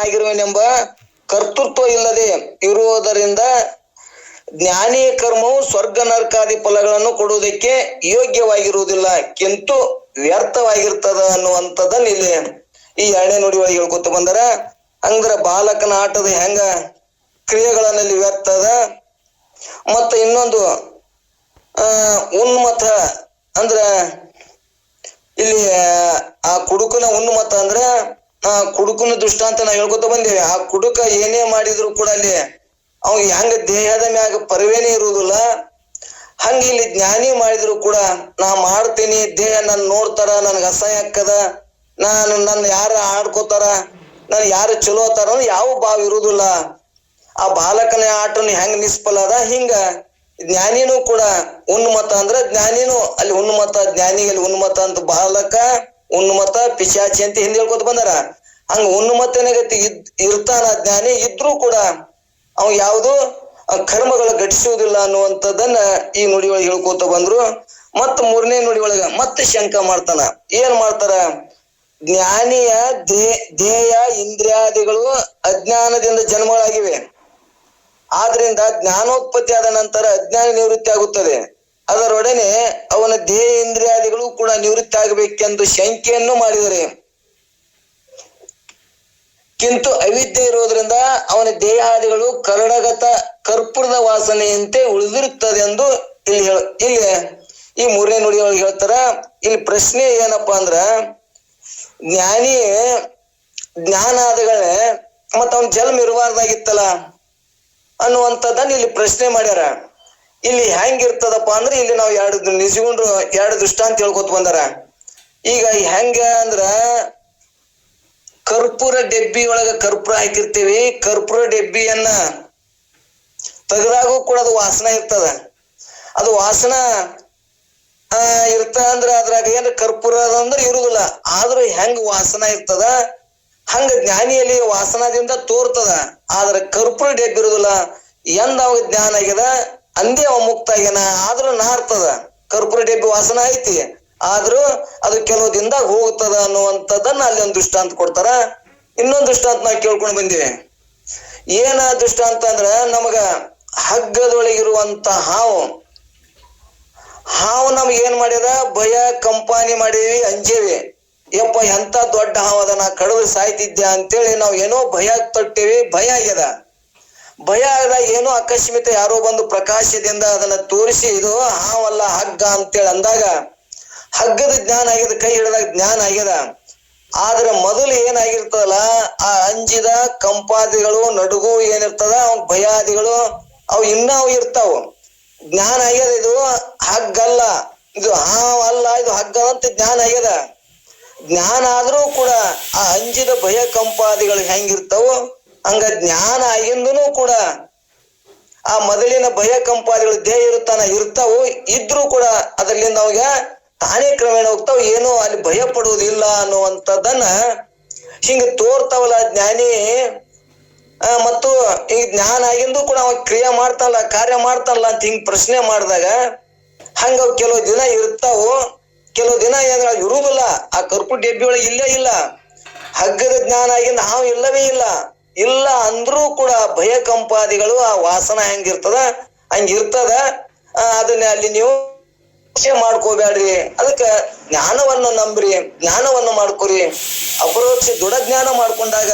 ಆಗಿರುವನೆಂಬ ಕರ್ತೃತ್ವ ಇಲ್ಲದೆ ಇರುವುದರಿಂದ ಜ್ಞಾನಿ ಕರ್ಮವು ಸ್ವರ್ಗ ನರಕಾದಿ ಫಲಗಳನ್ನು ಕೊಡುವುದಕ್ಕೆ ಯೋಗ್ಯವಾಗಿರುವುದಿಲ್ಲ, ಕಿಂತು ವ್ಯರ್ಥವಾಗಿರ್ತದ ಅನ್ನುವಂಥದ್ದನ್ನ ಇಲ್ಲಿ ಈ 2ನೇ ನುಡಿ ಒಳಗೆ ಹೇಳ್ಕೊತ ಬಂದಾರ. ಅಂದ್ರ ಬಾಲಕನ ಆಟದ ಹೆಂಗ ಕ್ರಿಯೆಗಳಲ್ಲಿ ವ್ಯರ್ಥ ಅದ. ಮತ್ತ ಇನ್ನೊಂದು ಉನ್ಮತ ಅಂದ್ರ ಇಲ್ಲಿ ಆ ಕುಡುಕನ ಉನ್ಮತ ಅಂದ್ರ ಆ ಕುಡುಕನ ದೃಷ್ಟಾಂತ ನಾವು ಹೇಳ್ಕೊತ ಬಂದೇವೆ. ಆ ಕುಡುಕ ಏನೇ ಮಾಡಿದ್ರು ಕೂಡ ಅಲ್ಲಿ ಅವ್ ಹೆಂಗ ದೇಹದ ಮ್ಯಾಗ ಪರಿವೇನೆ ಇರುವುದಿಲ್ಲ, ಹಂಗ ಇಲ್ಲಿ ಜ್ಞಾನಿ ಮಾಡಿದ್ರು ಕೂಡ ನಾ ಮಾಡ್ತೀನಿ, ದೇಹ ನನ್ ನೋಡ್ತಾರ, ನನ್ಗ ಅಸಹ್ಯ ಆಕ್ಕದ, ನನ್ನ ಯಾರ ಆಡ್ಕೋತಾರ, ನನ್ ಯಾರು ಚಲೋ ಅತಾರ ಯಾವ ಭಾವ ಇರುವುದಿಲ್ಲ. ಆ ಬಾಲಕನ ಆಟನ ಹೆಂಗ ನಿಷ್ಫಲ ಅದ, ಹಿಂಗ ಜ್ಞಾನಿನೂ ಕೂಡ ಉನ್ಮತ ಅಂದ್ರ ಜ್ಞಾನಿನೂ ಅಲ್ಲಿ ಉನ್ಮತ, ಜ್ಞಾನಿಗೆ ಉನ್ಮತ ಅಂತ ಬಾಲಕ ಉನ್ಮತ ಪಿಶಾಚಿ ಅಂತ ಹಿಂದೆ ಹೇಳ್ಕೊತ ಬಂದಾರ. ಹಂಗ ಉನ್ಮತನಗತಿ ಇರ್ತಾನ ಜ್ಞಾನಿ, ಇದ್ರೂ ಕೂಡ ಅವ್ ಯಾವುದು ಕರ್ಮಗಳ ಘಟಿಸುವುದಿಲ್ಲ ಅನ್ನುವಂಥದ್ದನ್ನ ಈ ನುಡಿ ಒಳಗೆ ಹೇಳ್ಕೊತ ಬಂದ್ರು. ಮತ್ತ 3ನೇ ನುಡಿ ಒಳಗ ಮತ್ತೆ ಶಂಕ ಮಾಡ್ತಾನ. ಏನ್ ಮಾಡ್ತಾರ? ಜ್ಞಾನಿಯ ದೇಹ ಇಂದ್ರಿಯಾದಿಗಳು ಅಜ್ಞಾನದಿಂದ ಜನ್ಮಗಳಾಗಿವೆ. ಆದ್ರಿಂದ ಜ್ಞಾನೋತ್ಪತ್ತಿ ಆದ ನಂತರ ಅಜ್ಞಾನ ನಿವೃತ್ತಿ ಆಗುತ್ತದೆ. ಅದರೊಡನೆ ಅವನ ದೇಹ ಇಂದ್ರಿಯಾದಿಗಳು ಕೂಡ ನಿವೃತ್ತಿ ಆಗಬೇಕೆಂದು ಶಂಕೆಯನ್ನು ಮಾಡಿದರೆ, ಕಿಂತು ಅವಿದ್ಯೆ ಇರುವುದರಿಂದ ಅವನ ದೇಹಾದಿಗಳು ಕರಡಗತ ಕರ್ಪೂರದ ವಾಸನೆಯಂತೆ ಉಳಿದಿರುತ್ತದೆ ಎಂದು ಇಲ್ಲಿ ಈ 3ನೇ ನುಡಿಯೊಳಗೆ ಹೇಳ್ತಾರ. ಇಲ್ಲಿ ಪ್ರಶ್ನೆ ಏನಪ್ಪಾ ಅಂದ್ರ, ಜ್ಞಾನಿ ಜ್ಞಾನಾದಿಗಳೇ ಮತ್ತ ಅವನ್ ಜನ್ಮ ಇರಬಾರ್ದಾಗಿತ್ತಲ್ಲ ಅನ್ನುವಂಥದ್ದನ್ನ ಇಲ್ಲಿ ಪ್ರಶ್ನೆ ಮಾಡ್ಯಾರ. ಇಲ್ಲಿ ಹೆಂಗಿರ್ತದಪ್ಪ ಅಂದ್ರೆ ಇಲ್ಲಿ ನಾವು ಎರಡು ದೃಷ್ಟಾಂತ ಹೇಳ್ಕೊತ ಬಂದಾರ. ಈಗ ಹೆಂಗ ಅಂದ್ರ ಕರ್ಪೂರ ಡೆಬ್ಬಿ ಒಳಗ ಕರ್ಪೂರ ಹಾಕಿರ್ತೀವಿ, ಕರ್ಪೂರ ಡೆಬ್ಬಿಯನ್ನ ತೆಗೆದಾಗೂ ಕೂಡ ಅದು ವಾಸನ ಇರ್ತದ. ಅದು ವಾಸನ ಅಂದ್ರ ಅದ್ರಾಗ ಏನ್ ಕರ್ಪೂರ ಅಂದ್ರೆ ಇರುದಿಲ್ಲ, ಆದ್ರೂ ಹೆಂಗ ವಾಸನ ಇರ್ತದ ಹಂಗ ಜ್ಞಾನಿಯಲ್ಲಿ ವಾಸನದಿಂದ ತೋರ್ತದ. ಆದ್ರ ಕರ್ಪೂರ ಡೆಬ್ಬಿ ಇರುದಿಲ್ಲ. ಎಂದ ಅವಾಗ ಜ್ಞಾನ ಆಗ್ಯದ ಅಂದೇ ಅವ ಮುಕ್ತ ಆಗ್ಯಾನ, ಆದ್ರೂ ನಾರ್ತದ. ಕರ್ಪೂರ ಡೆಬ್ಬಿ ವಾಸನ ಐತಿ, ಆದ್ರೂ ಅದು ಕೆಲವು ದಿನದಾಗ ಹೋಗ್ತದ ಅನ್ನುವಂಥದ್ದನ್ನ ಅಲ್ಲಿ ಒಂದು ದೃಷ್ಟಾಂತ ಕೊಡ್ತಾರ. ಇನ್ನೊಂದು ದೃಷ್ಟಾಂತ ನಾವು ಕೇಳ್ಕೊಂಡು ಬಂದಿವಿ. ಏನ ದೃಷ್ಟಾಂತ ಅಂದ್ರ, ನಮಗ ಹಗ್ಗದೊಳಗಿರುವಂತ ಹಾವು ನಮ್ಗೆ ಏನ್ ಮಾಡ್ಯದ, ಭಯ ಕಂಪಾನಿ ಮಾಡೀವಿ, ಅಂಜೇವಿ. ಯಪ್ಪ ಎಂತ ದೊಡ್ಡ ಹಾವು ಅದ, ನಾ ಕಡಿದು ಸಾಯ್ತಿದ್ದೆ ಅಂತೇಳಿ ನಾವ್ ಏನೋ ಭಯ ತೊಟ್ಟೇವಿ, ಭಯ ಆಗ್ಯದ. ಭಯ ಆದಾಗ ಏನೋ ಅಕಸ್ಮಿತ ಯಾರೋ ಬಂದು ಪ್ರಕಾಶದಿಂದ ಅದನ್ನ ತೋರಿಸಿ ಇದು ಹಾವಲ್ಲ ಹಗ್ಗ ಅಂತೇಳಿ ಅಂದಾಗ ಹಗ್ಗದ ಜ್ಞಾನ ಆಗ್ಯದ, ಕೈ ಹಿಡಿದಾಗ ಜ್ಞಾನ ಆಗ್ಯದ. ಆದ್ರೆ ಮೊದಲು ಏನಾಗಿರ್ತದಲ್ಲ, ಆ ಅಂಜಿದ ಕಂಪಾದಿಗಳು ನಡುಗು ಏನಿರ್ತದ, ಅವ್ ಭಯಾದಿಗಳು ಅವು ಅವು ಇರ್ತಾವ. ಜ್ಞಾನ ಆಗ್ಯದ, ಇದು ಹಗ್ಗಲ್ಲ, ಇದು ಹಾವಲ್ಲ, ಇದು ಹಗ್ಗ ಅಂತ ಜ್ಞಾನ ಆಗ್ಯದ. ಜ್ಞಾನ ಆದ್ರೂ ಕೂಡ ಆ ಅಂಜಿದ ಭಯ ಕಂಪಾದಿಗಳು ಹೆಂಗಿರ್ತಾವ ಹಂಗ ಜ್ಞಾನ ಆಗಿಂದನೂ ಕೂಡ ಆ ಮೊದಲಿನ ಭಯ ಕಂಪಾದಿಗಳು ದೇಹ ಇರ್ತಾವು. ಇದ್ರೂ ಕೂಡ ಅದರಿಂದ ಅವಾಗ ತಾನೇ ಕ್ರಮೇಣ ಹೋಗ್ತಾವ, ಏನೋ ಅಲ್ಲಿ ಭಯ ಪಡುವುದಿಲ್ಲ ಅನ್ನುವಂಥದ್ದನ್ನ ಹಿಂಗ ತೋರ್ತಾವಲ್ಲ ಜ್ಞಾನಿ. ಮತ್ತು ಈ ಜ್ಞಾನ ಆಗಿಂದು ಕೂಡ ಅವ ಕ್ರಿಯೆ ಮಾಡ್ತಾನಲ್ಲ, ಕಾರ್ಯ ಮಾಡ್ತಾನಲ್ಲ ಅಂತ ಹಿಂಗ್ ಪ್ರಶ್ನೆ ಮಾಡಿದಾಗ ಹಂಗ ಕೆಲವು ದಿನ ಇರ್ತಾವು, ಕೆಲವು ದಿನ ಇರುವುದಿಲ್ಲ. ಆ ಕರ್ಪೂರ ಡೆಬ್ಬಿ ಒಳಗೆ ಇಲ್ಲೇ ಇಲ್ಲ, ಹಗ್ಗದ ಜ್ಞಾನ ಆಗಿಂದ ಹಾವು ಇಲ್ಲವೇ ಇಲ್ಲ ಅಂದ್ರೂ ಕೂಡ ಭಯ ಕಂಪಾದಿಗಳು ಆ ವಾಸನ ಹೆಂಗಿರ್ತದ ಹಂಗಿರ್ತದ. ಅದನ್ನ ಅಲ್ಲಿ ನೀವು ಮಾಡ್ಕೋಬೇಡ್ರಿ, ಅದಕ್ಕ ಜ್ಞಾನವನ್ನ ನಂಬ್ರಿ, ಜ್ಞಾನವನ್ನ ಮಾಡ್ಕೊರಿ. ಅಪರೋಕ್ಷ ದೃಢ ಜ್ಞಾನ ಮಾಡ್ಕೊಂಡಾಗ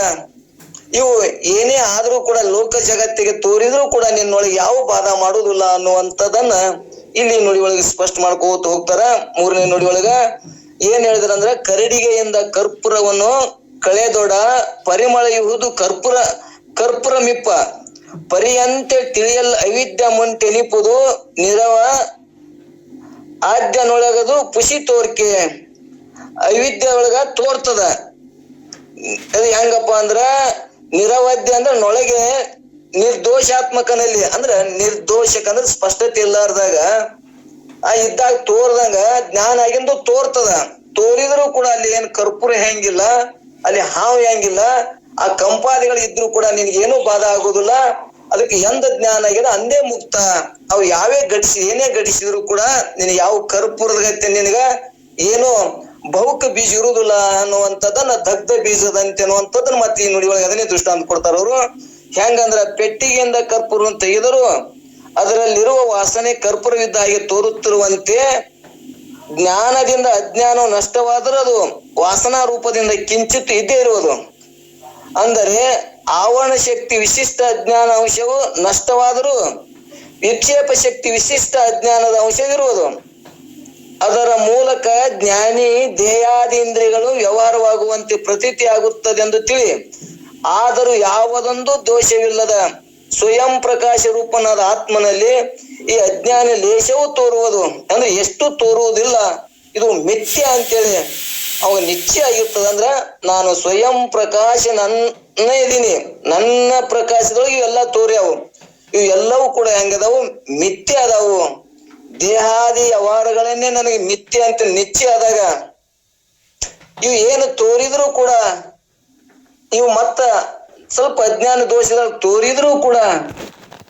ಇವು ಏನೇ ಆದ್ರೂ ಕೂಡ ಲೋಕ ಜಗತ್ತಿಗೆ ತೋರಿದ್ರು ಕೂಡ ನಿನ್ನೊಳಗೆ ಯಾವ ಬಾಧ ಮಾಡುವುದಿಲ್ಲ ಅನ್ನುವಂಥದ್ದನ್ನ ಇಲ್ಲಿ ನುಡಿ ಒಳಗೆ ಸ್ಪಷ್ಟ ಮಾಡ್ಕೋತ ಹೋಗ್ತಾರ. 3ನೇ ನುಡಿ ಒಳಗ ಏನ್ ಹೇಳಿದ್ರಂದ್ರ, ಕರಡಿಗೆಯಿಂದ ಕರ್ಪೂರವನ್ನು ಕಳೆದೊಡ ಪರಿಮಳೆಯುವುದು ಕರ್ಪೂರ ಮಿಪ್ಪ ಪರಿಯಂತೆ ತಿಳಿಯಲ್ ಅವಿದ್ಯ ಮುಂಟೆನಿಪುದು ನಿರವ ಆದ್ಯನೊಳಗದು ಪುಷಿ ತೋರ್ಕೆ. ಅವಿದ್ಯ ಒಳಗ ತೋರ್ತದ. ಅದು ಹೆಂಗಪ್ಪ ಅಂದ್ರ ನಿರವದ್ಯ ಅಂದ್ರ ನೊಳಗೆ ನಿರ್ದೋಷಾತ್ಮಕನಲ್ಲಿ ಅಂದ್ರ ನಿರ್ದೋಷಕ ಅಂದ್ರ ಸ್ಪಷ್ಟತೆ ಇಲ್ಲಾರ್ದಾಗ ಇದ್ದಾಗ ತೋರ್ದಂಗ ಜ್ಞಾನ ಆಗಿಂದು ತೋರ್ತದ. ತೋರಿದ್ರು ಕೂಡ ಅಲ್ಲಿ ಏನ್ ಕರ್ಪೂರ ಹೆಂಗಿಲ್ಲ, ಅಲ್ಲಿ ಹಾವು ಹೆಂಗಿಲ್ಲ, ಆ ಕಂಪಾದಿಗಳು ಇದ್ರು ಕೂಡ ನಿನ್ಗೇನು ಬಾಧ ಆಗುದಿಲ್ಲ. ಅದಕ್ಕೆ ಎಂದ ಜ್ಞಾನ ಆಗಿದೆ ಅಂದೇ ಮುಕ್ತ. ಅವು ಏನೇ ಘಟಿಸಿದ್ರು ಕೂಡ ನಿನಗೆ ಯಾವ ಕರ್ಪೂರದ ಗತ್ತೆ ನಿನಗ ಏನು ಬಹುಕ ಬೀಜ ಇರುವುದಿಲ್ಲ ಅನ್ನುವಂಥದ್ದನ್ನ ದಗ್ಧ ಬೀಜದಂತೆ ಅನ್ನುವಂಥದ್ದನ್ನ ಮತ್ತೆ ಈ ನುಡಿ ಒಳಗೆ ಅದನ್ನೇ ದೃಷ್ಟಾಂತ ಕೊಡ್ತಾರ ಅವರು. ಹೆಂಗಂದ್ರ ಪೆಟ್ಟಿಗೆಯಿಂದ ಕರ್ಪೂರ ತೆಗೆದರು ಅದರಲ್ಲಿರುವ ವಾಸನೆ ಕರ್ಪೂರವಿದ್ದ ಹಾಗೆ ತೋರುತ್ತಿರುವಂತೆ ಜ್ಞಾನದಿಂದ ಅಜ್ಞಾನ ನಷ್ಟವಾದರೂ ಅದು ವಾಸನಾ ರೂಪದಿಂದ ಕಿಂಚಿತ್ ಇದ್ದೇ ಇರುವುದು. ಅಂದರೆ ಆವರಣ ಶಕ್ತಿ ವಿಶಿಷ್ಟ ಅಜ್ಞಾನ ಅಂಶವು ನಷ್ಟವಾದರೂ ವಿಕ್ಷೇಪ ಶಕ್ತಿ ವಿಶಿಷ್ಟ ಅಜ್ಞಾನದ ಅಂಶವಿರುವುದು. ಅದರ ಮೂಲಕ ಜ್ಞಾನಿ ದೇಹಾದಿ ಇಂದ್ರಿಯಗಳು ವ್ಯವಹಾರವಾಗುವಂತೆ ಪ್ರತೀತಿ ಆಗುತ್ತದೆ ಎಂದು ತಿಳಿ. ಆದರೂ ಯಾವುದೊಂದು ದೋಷವಿಲ್ಲದ ಸ್ವಯಂ ಪ್ರಕಾಶ ರೂಪನಾದ ಆತ್ಮನಲ್ಲಿ ಈ ಅಜ್ಞಾನ ಲೇಷವು ತೋರುವುದು. ಅಂದ್ರೆ ಎಷ್ಟು ತೋರುವುದಿಲ್ಲ, ಇದು ಮಿಥ್ಯ ಅಂತೇಳಿ ಅವಾಗ ನಿಶ್ಚಯ ಆಗಿರ್ತದ. ಅಂದ್ರ ನಾನು ಸ್ವಯಂ ಪ್ರಕಾಶ ನನ್ನ ಇದೀನಿ, ನನ್ನ ಪ್ರಕಾಶದೊಳಗೆ ಇವೆಲ್ಲ ತೋರ್ಯಾವು. ಇವು ಎಲ್ಲವೂ ಕೂಡ ಹೆಂಗದಾವು? ಮಿಥ್ಯ ಅದಾವು. ದೇಹಾದಿ ವ್ಯವಹಾರಗಳನ್ನೇ ನನಗೆ ಮಿಥ್ಯ ಅಂತ ನಿಶ್ಚಯ ಆದಾಗ ಇವು ಏನು ತೋರಿದ್ರು ಕೂಡ, ಇವು ಮತ್ತ ಸ್ವಲ್ಪ ಅಜ್ಞಾನ ದೋಷಗಳು ತೋರಿದ್ರು ಕೂಡ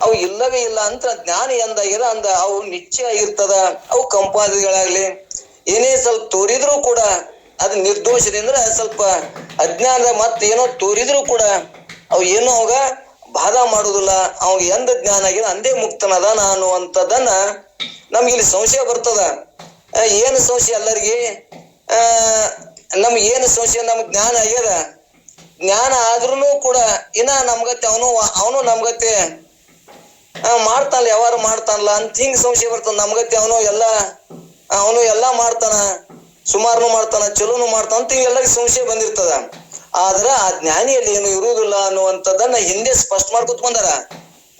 ಅವು ಇಲ್ಲವೇ ಇಲ್ಲ ಅಂತ ಜ್ಞಾನ ಎಂದಾಗಿರ ಅಂದ ಅವು ನಿಶ್ಚಯ ಆಗಿರ್ತದ. ಅವು ಕಂಪಾದಿಗಳಾಗ್ಲಿ ಏನೇ ಸ್ವಲ್ಪ ತೋರಿದ್ರು ಕೂಡ ಅದು ನಿರ್ದೋಷದಿಂದ ಸ್ವಲ್ಪ ಅಜ್ಞಾನದ ಮತ್ತೆ ಏನೋ ತೋರಿದ್ರು ಕೂಡ ಅವು ಏನೋ ಅವಾಗ ಬಾಧ ಮಾಡುದಿಲ್ಲ. ಅವಾಗ ಎಂದ ಜ್ಞಾನ ಆಗಿದೆ ಅಂದೇ ಮುಕ್ತನದಾನ ಅನ್ನುವಂಥದ್ದನ್ನ ನಮ್ಗೆ ಇಲ್ಲಿ ಸಂಶಯ ಬರ್ತದ. ಏನು ಸಂಶಯ ಎಲ್ಲರಿಗೆ? ನಮ್ಗೆ ಏನು ಸಂಶಯ? ನಮ್ಗೆ ಜ್ಞಾನ ಆಗ್ಯದ, ಜ್ಞಾನ ಆದ್ರೂ ಕೂಡ ಇನ್ನ ನಮ್ಗತ್ತೆ ಅವನು ನಮ್ಗತ್ತೆ ಮಾಡ್ತಾನಲ್ಲ, ವ್ಯವಹಾರ ಮಾಡ್ತಾನಲ್ಲ ಅಂತ ಹಿಂಗ್ ಸಂಶಯ ಬರ್ತದ. ನಮ್ಗತ್ತೆ ಅವನು ಎಲ್ಲಾ ಮಾಡ್ತಾನ, ಸುಮಾರನು ಮಾಡ್ತಾನ, ಚಲೋನು ಮಾಡ್ತಾನ ಅಂತ ಎಲ್ಲರಿಗೂ ಸಂಶಯ ಬಂದಿರ್ತದ. ಆದ್ರ ಆ ಜ್ಞಾನಿಯಲ್ಲಿ ಏನು ಇರುವುದಿಲ್ಲ ಅನ್ನುವಂಥದ್ದನ್ನ ಹಿಂದೆ ಸ್ಪಷ್ಟ ಮಾಡ್ಕೊತ ಬಂದಾರ.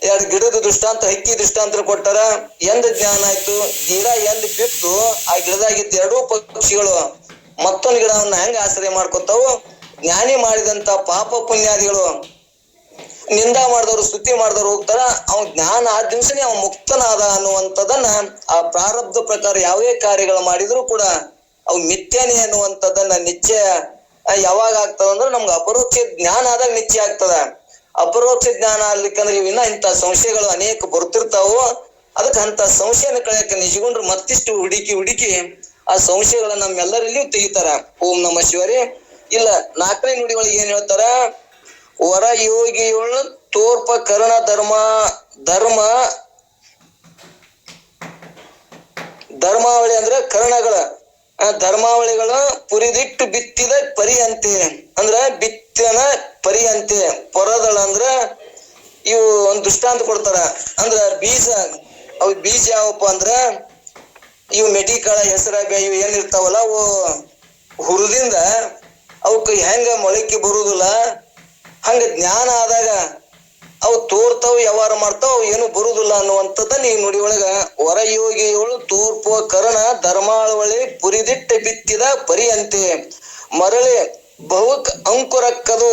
ಎರಡು ಗಿಡದ ದೃಷ್ಟಾಂತ, ಹಕ್ಕಿ ದೃಷ್ಟಾಂತ ಕೊಟ್ಟಾರ. ಎಂದ ಜ್ಞಾನ ಆಯ್ತು, ಗಿಡ ಎಂದ್ ಬಿಟ್ಟು ಆ ಗಿಡದಾಗಿದ್ದ ಎರಡೂ ಪಕ್ಷಿಗಳು ಮತ್ತೊಂದು ಗಿಡವನ್ನ ಹೆಂಗ ಆಶ್ರಯ ಮಾಡ್ಕೊತಾವು? ಜ್ಞಾನಿ ಮಾಡಿದಂತ ಪಾಪ ಪುಣ್ಯಾದಿಗಳು ನಿಂದ ಮಾಡಿದವರು ಸ್ತುತಿ ಮಾಡಿದವರು ಹೋಗ್ತಾರ. ಅವ ಜ್ಞಾನ ಆದ ದಿವಸನೇ ಅವ ಮುಕ್ತನಾದ ಅನ್ನುವಂಥದ್ದನ್ನ ಆ ಪ್ರಾರಬ್ಧ ಪ್ರಕಾರ ಯಾವುದೇ ಕಾರ್ಯಗಳು ಮಾಡಿದ್ರು ಕೂಡ ಅವು ಮಿಥ್ಯಾನೆ ಅನ್ನುವಂಥದ್ದನ್ನ ನಿಶ್ಚಯ ಯಾವಾಗ ಆಗ್ತದ ಅಂದ್ರೆ ನಮ್ಗೆ ಅಪರೋಕ್ಷ ಜ್ಞಾನ ಆದಾಗ ನಿಶ್ಚಯ ಆಗ್ತದ. ಅಪರೋಕ್ಷ ಜ್ಞಾನ ಆಗ್ಲಿಕ್ಕಂದ್ರೆ ಇವಿನ ಇಂಥ ಸಂಶಯಗಳು ಅನೇಕ ಬರ್ತಿರ್ತಾವು. ಅದಕ್ಕೆ ಅಂತ ಸಂಶಯನ ಕಳೆಯಕ್ಕೆ ನಿಜಗೊಂಡ್ರು ಮತ್ತಿಷ್ಟು ಹುಡುಕಿ ಆ ಸಂಶಯಗಳ ನಮ್ಮೆಲ್ಲರಲ್ಲಿಯೂ ತೆಗಿತಾರ. ಓಂ ನಮಃ ಶಿವರೇ. ಇಲ್ಲ 4ನೇ ನುಡಿಗಳಿಗೆ ಏನ್ ಹೇಳ್ತಾರ? ವರ ಯೋಗಿಯೊಳ ತೋರ್ಪ ಕರ್ಣ ಧರ್ಮಾವಳಿ ಅಂದ್ರೆ ಕರ್ಣಗಳ ಧರ್ಮಾವಳಿಗಳ ಪುರಿದಿಟ್ಟು ಬಿತ್ತಿದ ಪರಿಯಂತೆ, ಅಂದ್ರ ಬಿತ್ತನ ಪರಿಯಂತೆ. ಪೊರದಳ ಅಂದ್ರ ಇವು ಒಂದ್ ದೃಷ್ಟಾಂತ ಕೊಡ್ತಾರ. ಅಂದ್ರ ಬೀಜ, ಅವು ಬೀಜ ಯಾವಪ್ಪ ಅಂದ್ರ ಇವು ಮೆಡಿಕಾಳ ಹೆಸರಾಗ ಇವು ಏನಿರ್ತಾವಲ್ಲ ಅವು ಹುರಿದಿಂದ ಅವಕ್ಕೆ ಹೆಂಗ ಮೊಳಕೆ ಬರುದಿಲ್ಲ, ಹಂಗ ಜ್ಞಾನ ಆದಾಗ ಅವು ತೋರ್ತಾವ್, ವ್ಯವಹಾರ ಮಾಡ್ತಾವ, ಅವು ಏನು ಬರುದಿಲ್ಲ ಅನ್ನುವಂಥದ್ದನ್ನ ಈ ನುಡಿ ಒಳಗ ವರಯೋಗಿಗಳು ತೂರ್ಪು ಕರ್ಣ ಧರ್ಮಾವಳಿ ಪುರಿದಿಟ್ಟ ಬಿತ್ತಿದ ಪರಿಯಂತೆ ಮರಳಿ ಬಹುಕ್ ಅಂಕುರಕ್ಕದು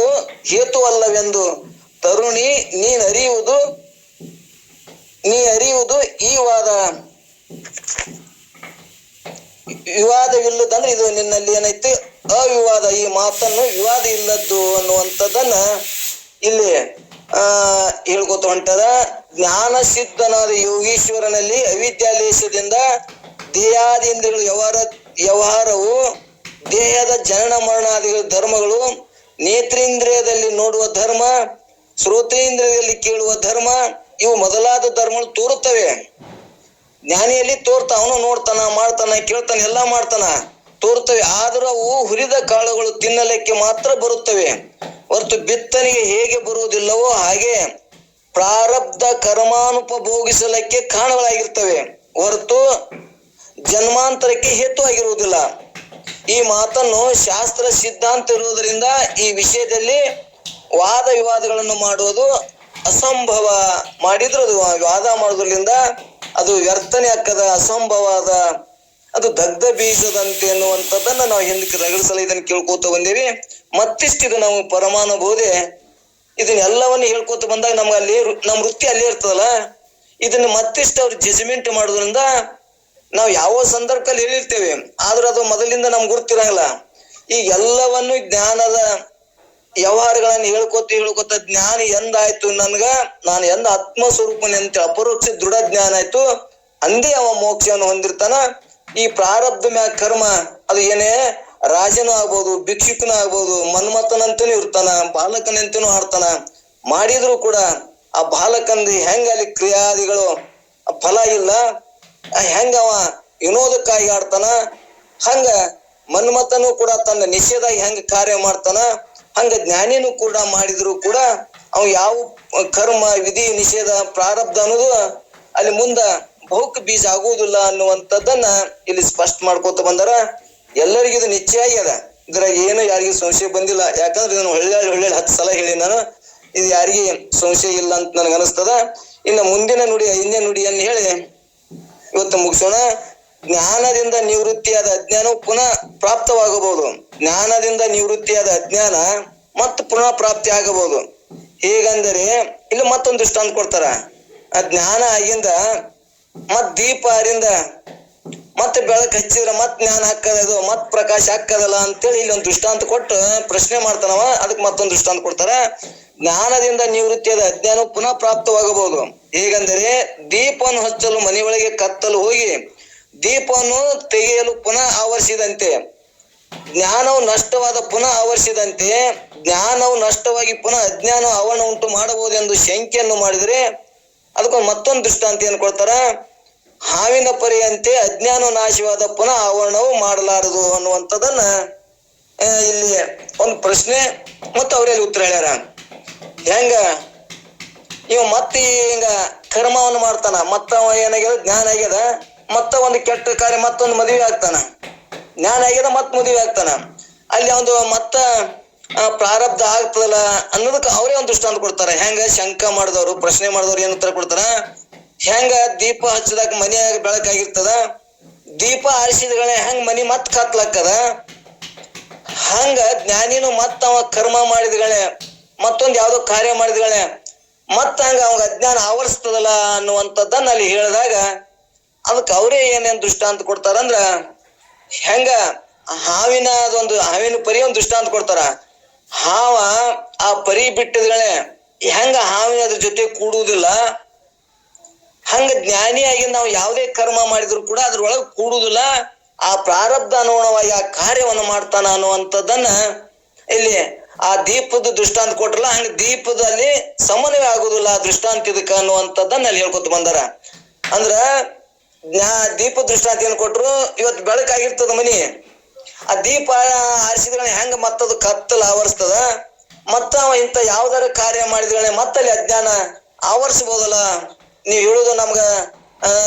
ಹೇತುವಲ್ಲವೆಂದು ತರುಣಿ ನೀ ಅರಿಯುವುದು ಈ ವಿವಾದವಿಲ್ಲದಂದ್ರೆ ಇದು ನಿನ್ನಲ್ಲಿ ಏನೈತಿ? ಅವಿವಾದ. ಈ ಮಾತನ್ನು ವಿವಾದ ಇಲ್ಲದ್ದು ಅನ್ನುವಂಥದ್ದನ್ನ ಇಲ್ಲಿ ಹೇಳ್ಕೊತ ಹೊಂಟದ. ಜ್ಞಾನ ಸಿದ್ಧನಾದ ಯೋಗೀಶ್ವರನಲ್ಲಿ ಅವಿದ್ಯಾಲೇಶದಿಂದ ದೇಹಾದಿಂದ್ರಿಗಳ ವ್ಯವಹಾರವು ದೇಹದ ಜನನ ಮರಣಾದಿಗಳ ಧರ್ಮಗಳು, ನೇತ್ರೇಂದ್ರಿಯದಲ್ಲಿ ನೋಡುವ ಧರ್ಮ, ಶ್ರೋತೇಂದ್ರಿಯದಲ್ಲಿ ಕೇಳುವ ಧರ್ಮ, ಇವು ಮೊದಲಾದ ಧರ್ಮಗಳು ತೋರುತ್ತವೆ. ಜ್ಞಾನಿಯಲ್ಲಿ ಅವನು ನೋಡ್ತಾನ, ಮಾಡ್ತಾನ, ಕೇಳ್ತಾನ, ಎಲ್ಲಾ ಮಾಡ್ತಾನ, ತೋರುತ್ತವೆ. ಆದ್ರೂ ಅವು ಹುರಿದ ಕಾಳುಗಳು ತಿನ್ನಲಿಕ್ಕೆ ಮಾತ್ರ ಬರುತ್ತವೆ ಹೊರತು ಬಿತ್ತನೆಗೆ ಹೇಗೆ ಬರುವುದಿಲ್ಲವೋ ಹಾಗೆ ಪ್ರಾರಬ್ಧ ಕರ್ಮಾನುಪಭೋಗಿಸಲಿಕ್ಕೆ ಕಾರಣಗಳಾಗಿರ್ತವೆ ಹೊರತು ಜನ್ಮಾಂತರಕ್ಕೆ ಹೇತು ಆಗಿರುವುದಿಲ್ಲ. ಈ ಮಾತನ್ನು ಶಾಸ್ತ್ರ ಸಿದ್ಧಾಂತ ಇರುವುದರಿಂದ ಈ ವಿಷಯದಲ್ಲಿ ವಾದ ವಿವಾದಗಳನ್ನು ಮಾಡುವುದು ಅಸಂಭವ. ಮಾಡಿದ್ರು ಅದು ವಾದ ಮಾಡೋದ್ರಿಂದ ಅದು ವ್ಯರ್ಥನೆ ಆಗ್ತದ, ಅಸಂಭವಾದ, ಅದು ದಗ್ಧ ಬೀಜದಂತೆ ಅನ್ನುವಂಥದ್ದನ್ನ ನಾವು ಹಿಂದಕ್ಕೆ ರಗಡಿಸಲು ಇದನ್ನ ಕೇಳ್ಕೋತ ಬಂದೇವಿ. ಮತ್ತಿಷ್ಟಿದು ನಾವು ಪರಮಾನುಭೂದೆ ಇದನ್ನೆಲ್ಲವನ್ನು ಹೇಳ್ಕೋತ ಬಂದಾಗ ನಮ್ಗೆ ಅಲ್ಲಿ ನಮ್ಮ ವೃತ್ತಿ ಅಲ್ಲೇ ಇರ್ತದಲ್ಲ, ಇದನ್ನ ಮತ್ತಿಷ್ಟು ಅವ್ರು ಜಜ್ಮೆಂಟ್ ಮಾಡೋದ್ರಿಂದ ನಾವು ಯಾವ ಸಂದರ್ಭದಲ್ಲಿ ಹೇಳಿರ್ತೇವೆ, ಆದ್ರೂ ಅದು ಮೊದಲಿಂದ ನಮ್ಗೆ ಗುರ್ತಿರಂಗಿಲ್ಲ. ಈ ಎಲ್ಲವನ್ನು ಜ್ಞಾನದ ವ್ಯವಹಾರಗಳನ್ನ ಹೇಳ್ಕೋತ ಜ್ಞಾನ ಎಂದಾಯ್ತು ನಾನು ಎಂದ ಆತ್ಮಸ್ವರೂಪನೆ ಅಂತ ಅಪರೋಕ್ಷ ದೃಢ ಜ್ಞಾನ ಆಯ್ತು, ಅಂದೇ ಅವ ಮೋಕ್ಷವನ್ನು ಹೊಂದಿರ್ತಾನ. ಈ ಪ್ರಾರಬ್ಧ ಮ್ಯಾಗ ಕರ್ಮ ಅದು ಏನೇ ರಾಜನೂ ಆಗ್ಬೋದು, ಭಿಕ್ಷುಕನೂ ಆಗ್ಬೋದು, ಮನ್ಮಥನಂತನೂ ಇರ್ತಾನ, ಬಾಲಕನಂತನೂ ಆಡ್ತಾನ. ಮಾಡಿದ್ರು ಕೂಡ ಆ ಬಾಲಕಂದು ಹೆಂಗ ಅಲ್ಲಿ ಕ್ರಿಯಾದಿಗಳು ಫಲ ಇಲ್ಲ, ಹೆಂಗ ಅವ ವಿನೋದಕ್ಕಾಗಿ ಆಡ್ತಾನ, ಹಂಗ ಮನ್ಮಥನು ಕೂಡ ತನ್ನ ನಿಷೇಧಾಗಿ ಹೆಂಗ ಕಾರ್ಯ ಮಾಡ್ತಾನ, ಹಂಗ ಜ್ಞಾನಿನೂ ಕೂಡ ಮಾಡಿದ್ರು ಕೂಡ ಅವ್ ಯಾವ ಕರ್ಮ ವಿಧಿ ನಿಷೇಧ ಪ್ರಾರಬ್ಧ ಅನ್ನೋದು ಅಲ್ಲಿ ಮುಂದ ಬಹುಕ್ ಬೀಜ ಆಗುವುದಿಲ್ಲ ಅನ್ನುವಂಥದ್ದನ್ನ ಇಲ್ಲಿ ಸ್ಪಷ್ಟ ಮಾಡ್ಕೋತ ಬಂದಾರ. ಎಲ್ಲರಿಗೂ ಇದು ನಿಶ್ಚಯ ಆಗ್ಯದ, ಇದ್ರಾಗ ಏನು ಯಾರಿಗೂ ಸಂಶಯ ಬಂದಿಲ್ಲ. ಯಾಕಂದ್ರೆ ನಾನು ಒಳ್ಳೆ 10 ಸಲ ಹೇಳಿ ನಾನು, ಇದು ಯಾರಿಗೆ ಸಂಶಯ ಇಲ್ಲ ಅಂತ ನನಗೆ ಅನಿಸ್ತದ. ಇನ್ನು ಮುಂದಿನ ನುಡಿ 5ನೇ ನುಡಿಯನ್ನು ಹೇಳಿ ಇವತ್ತು ಮುಗಿಸೋಣ. ಜ್ಞಾನದಿಂದ ನಿವೃತ್ತಿಯಾದ ಅಜ್ಞಾನವು ಪುನಃ ಪ್ರಾಪ್ತವಾಗಬಹುದು. ಜ್ಞಾನದಿಂದ ನಿವೃತ್ತಿಯಾದ ಅಜ್ಞಾನ ಮತ್ತು ಪುನಃ ಪ್ರಾಪ್ತಿ ಆಗಬಹುದು. ಹೇಗಂದರೆ ಇಲ್ಲಿ ಮತ್ತೊಂದು ದೃಷ್ಟಾಂತ ಕೊಡ್ತಾರ. ಆ ಜ್ಞಾನ ಆಗಿಂದ ಮತ್ ದೀಪ ಆರಿಂದ ಮತ್ತೆ ಬೆಳಕು ಹಚ್ಚಿದ್ರ ಮತ್ ಜ್ಞಾನ ಹಾಕದ, ಮತ್ ಪ್ರಕಾಶ ಹಾಕದಲ್ಲ ಅಂತೇಳಿ ಇಲ್ಲಿ ಒಂದು ದೃಷ್ಟಾಂತ ಕೊಟ್ಟು ಪ್ರಶ್ನೆ ಮಾಡ್ತಾನವ. ಅದಕ್ಕೆ ಮತ್ತೊಂದು ದೃಷ್ಟಾಂತ ಕೊಡ್ತಾರ. ಜ್ಞಾನದಿಂದ ನಿವೃತ್ತಿಯಾದ ಅಜ್ಞಾನ ಪುನಃ ಪ್ರಾಪ್ತವಾಗಬಹುದು. ಹೇಗಂದರೆ ದೀಪವನ್ನು ಹಚ್ಚಲು ಮನೆಯೊಳಗೆ ಕತ್ತಲು ಹೋಗಿ ದೀಪವನ್ನು ತೆಗೆಯಲು ಪುನಃ ಆವರಿಸಿದಂತೆ, ಜ್ಞಾನವು ನಷ್ಟವಾದ ಪುನಃ ಆವರಿಸಿದಂತೆ ಜ್ಞಾನವು ನಷ್ಟವಾಗಿ ಪುನಃ ಅಜ್ಞಾನ ಆವರಣ ಉಂಟು ಮಾಡಬಹುದೆಂದು ಶಂಕೆಯನ್ನು ಮಾಡಿದರೆ ಅದಕ್ಕೊಂದು ಮತ್ತೊಂದು ದೃಷ್ಟಾಂತಿಯನ್ನು ಕೊಡ್ತಾರ. ಹಾವಿನ ಪರಿಯಂತೆ ಅಜ್ಞಾನ ನಾಶವಾದ ಪುನಃ ಆವರಣವು ಮಾಡಲಾರದು ಅನ್ನುವಂಥದ್ದನ್ನ ಇಲ್ಲಿ ಒಂದು ಪ್ರಶ್ನೆ ಮತ್ತು ಅವರಲ್ಲಿ ಉತ್ತರ ಹೇಳ್ಯಾರ. ಹೆಂಗ ಇವ ಮತ್ತೆ ಹಿಂಗ ಕರ್ಮವನ್ನು ಮಾಡ್ತಾನ, ಮತ್ತ ಏನಾಗ್ಯದ ಜ್ಞಾನ ಆಗ್ಯದ, ಮತ್ತ ಒಂದು ಕೆಟ್ಟ ಕಾರ್ಯ ಮತ್ತೊಂದು ಮದುವೆ ಆಗ್ತಾನ, ಜ್ಞಾನ ಆಗ್ಯದ ಮತ್ ಮದುವೆ ಆಗ್ತಾನ. ಅಲ್ಲಿ ಒಂದು ಮತ್ತ ಪ್ರಾರಬ್ಧ ಆಗ್ತದಲ್ಲ ಅನ್ನೋದಕ್ಕೆ ಅವರೇ ಒಂದು ದೃಷ್ಟಾಂತ ಕೊಡ್ತಾರ. ಹೆಂಗ ಶಂಕ ಮಾಡಿದವರು ಪ್ರಶ್ನೆ ಮಾಡಿದವ್ರು ಏನ್ ಉತ್ತರ ಕೊಡ್ತಾರ. ಹೆಂಗ ದೀಪ ಹಚ್ಚಿದಾಗ ಮನೆಯಾಗ ಬೆಳಕಾಗಿರ್ತದ, ದೀಪ ಆರಿಸಿದಗಳೇ ಹೆಂಗ್ ಮನಿ ಮತ್ ಕತ್ಲಾಕ್ಕದ, ಹಂಗ ಜ್ಞಾನಿನು ಮತ್ತ ಅವ ಕರ್ಮ ಮಾಡಿದಗಳೇ ಮತ್ತೊಂದು ಯಾವ್ದೋ ಕಾರ್ಯ ಮಾಡಿದಗಳೇ ಮತ್ತ ಹಂಗ ಅವಾಗ ಅಜ್ಞಾನ ಆವರಿಸ್ತದಲ್ಲ ಅನ್ನುವಂಥದ್ದನ್ನ ಅಲ್ಲಿ ಹೇಳಿದಾಗ ಅದಕ್ಕೆ ಅವರೇ ಏನೇನ್ ದೃಷ್ಟಾಂತ ಕೊಡ್ತಾರಂದ್ರ, ಹೆಂಗ ಹಾವಿನ ಪರಿ ಒಂದು ದೃಷ್ಟಾಂತ ಕೊಡ್ತಾರ. ಹಾವ ಆ ಪರಿ ಬಿಟ್ಟಿದ್ಗಳೇ ಹೆಂಗ ಹಾವಿನ ಅದ್ರ ಜೊತೆ ಕೂಡುವುದಿಲ್ಲ, ಹಂಗ ಜ್ಞಾನಿಯಾಗಿ ನಾವು ಯಾವುದೇ ಕರ್ಮ ಮಾಡಿದ್ರು ಕೂಡ ಅದ್ರೊಳಗೆ ಕೂಡುವುದಿಲ್ಲ, ಆ ಪ್ರಾರಬ್ಧ ಅನುಗುಣವಾಗಿ ಆ ಕಾರ್ಯವನ್ನು ಮಾಡ್ತಾನ ಅನ್ನುವಂಥದ್ದನ್ನ ಇಲ್ಲಿ ಆ ದೀಪದ ದೃಷ್ಟಾಂತ ಕೊಟ್ರಲ್ಲ, ಹಂಗ ದೀಪದಲ್ಲಿ ಸಮನ್ವಯ ಆಗುದಿಲ್ಲ ಆ ದೃಷ್ಟಾಂತ ಇದಕ್ಕ ಅನ್ನುವಂಥದ್ದನ್ನ ಅಲ್ಲಿ ಹೇಳ್ಕೊತ ಬಂದಾರ. ಅಂದ್ರ ದೀಪ ದೃಷ್ಟಾಂತ ಏನ್ ಕೊಟ್ರು, ಇವತ್ತು ಬೆಳಕಾಗಿರ್ತದ ಮನಿ, ಆ ದೀಪ ಆರಿಸಿದ್ರೆ ಹೆಂಗ ಮತ್ತದು ಕತ್ತಲು ಆವರಿಸ್ತದ, ಮತ್ತ ಇಂತ ಯಾವ್ದಾರ ಕಾರ್ಯ ಮಾಡಿದ್ರೆ ಮತ್ತಲ್ಲಿ ಅಜ್ಞಾನ ಆವರಿಸಬಹುದಲ್ಲ, ನೀವ್ ಹೇಳುದು ನಮ್ಗ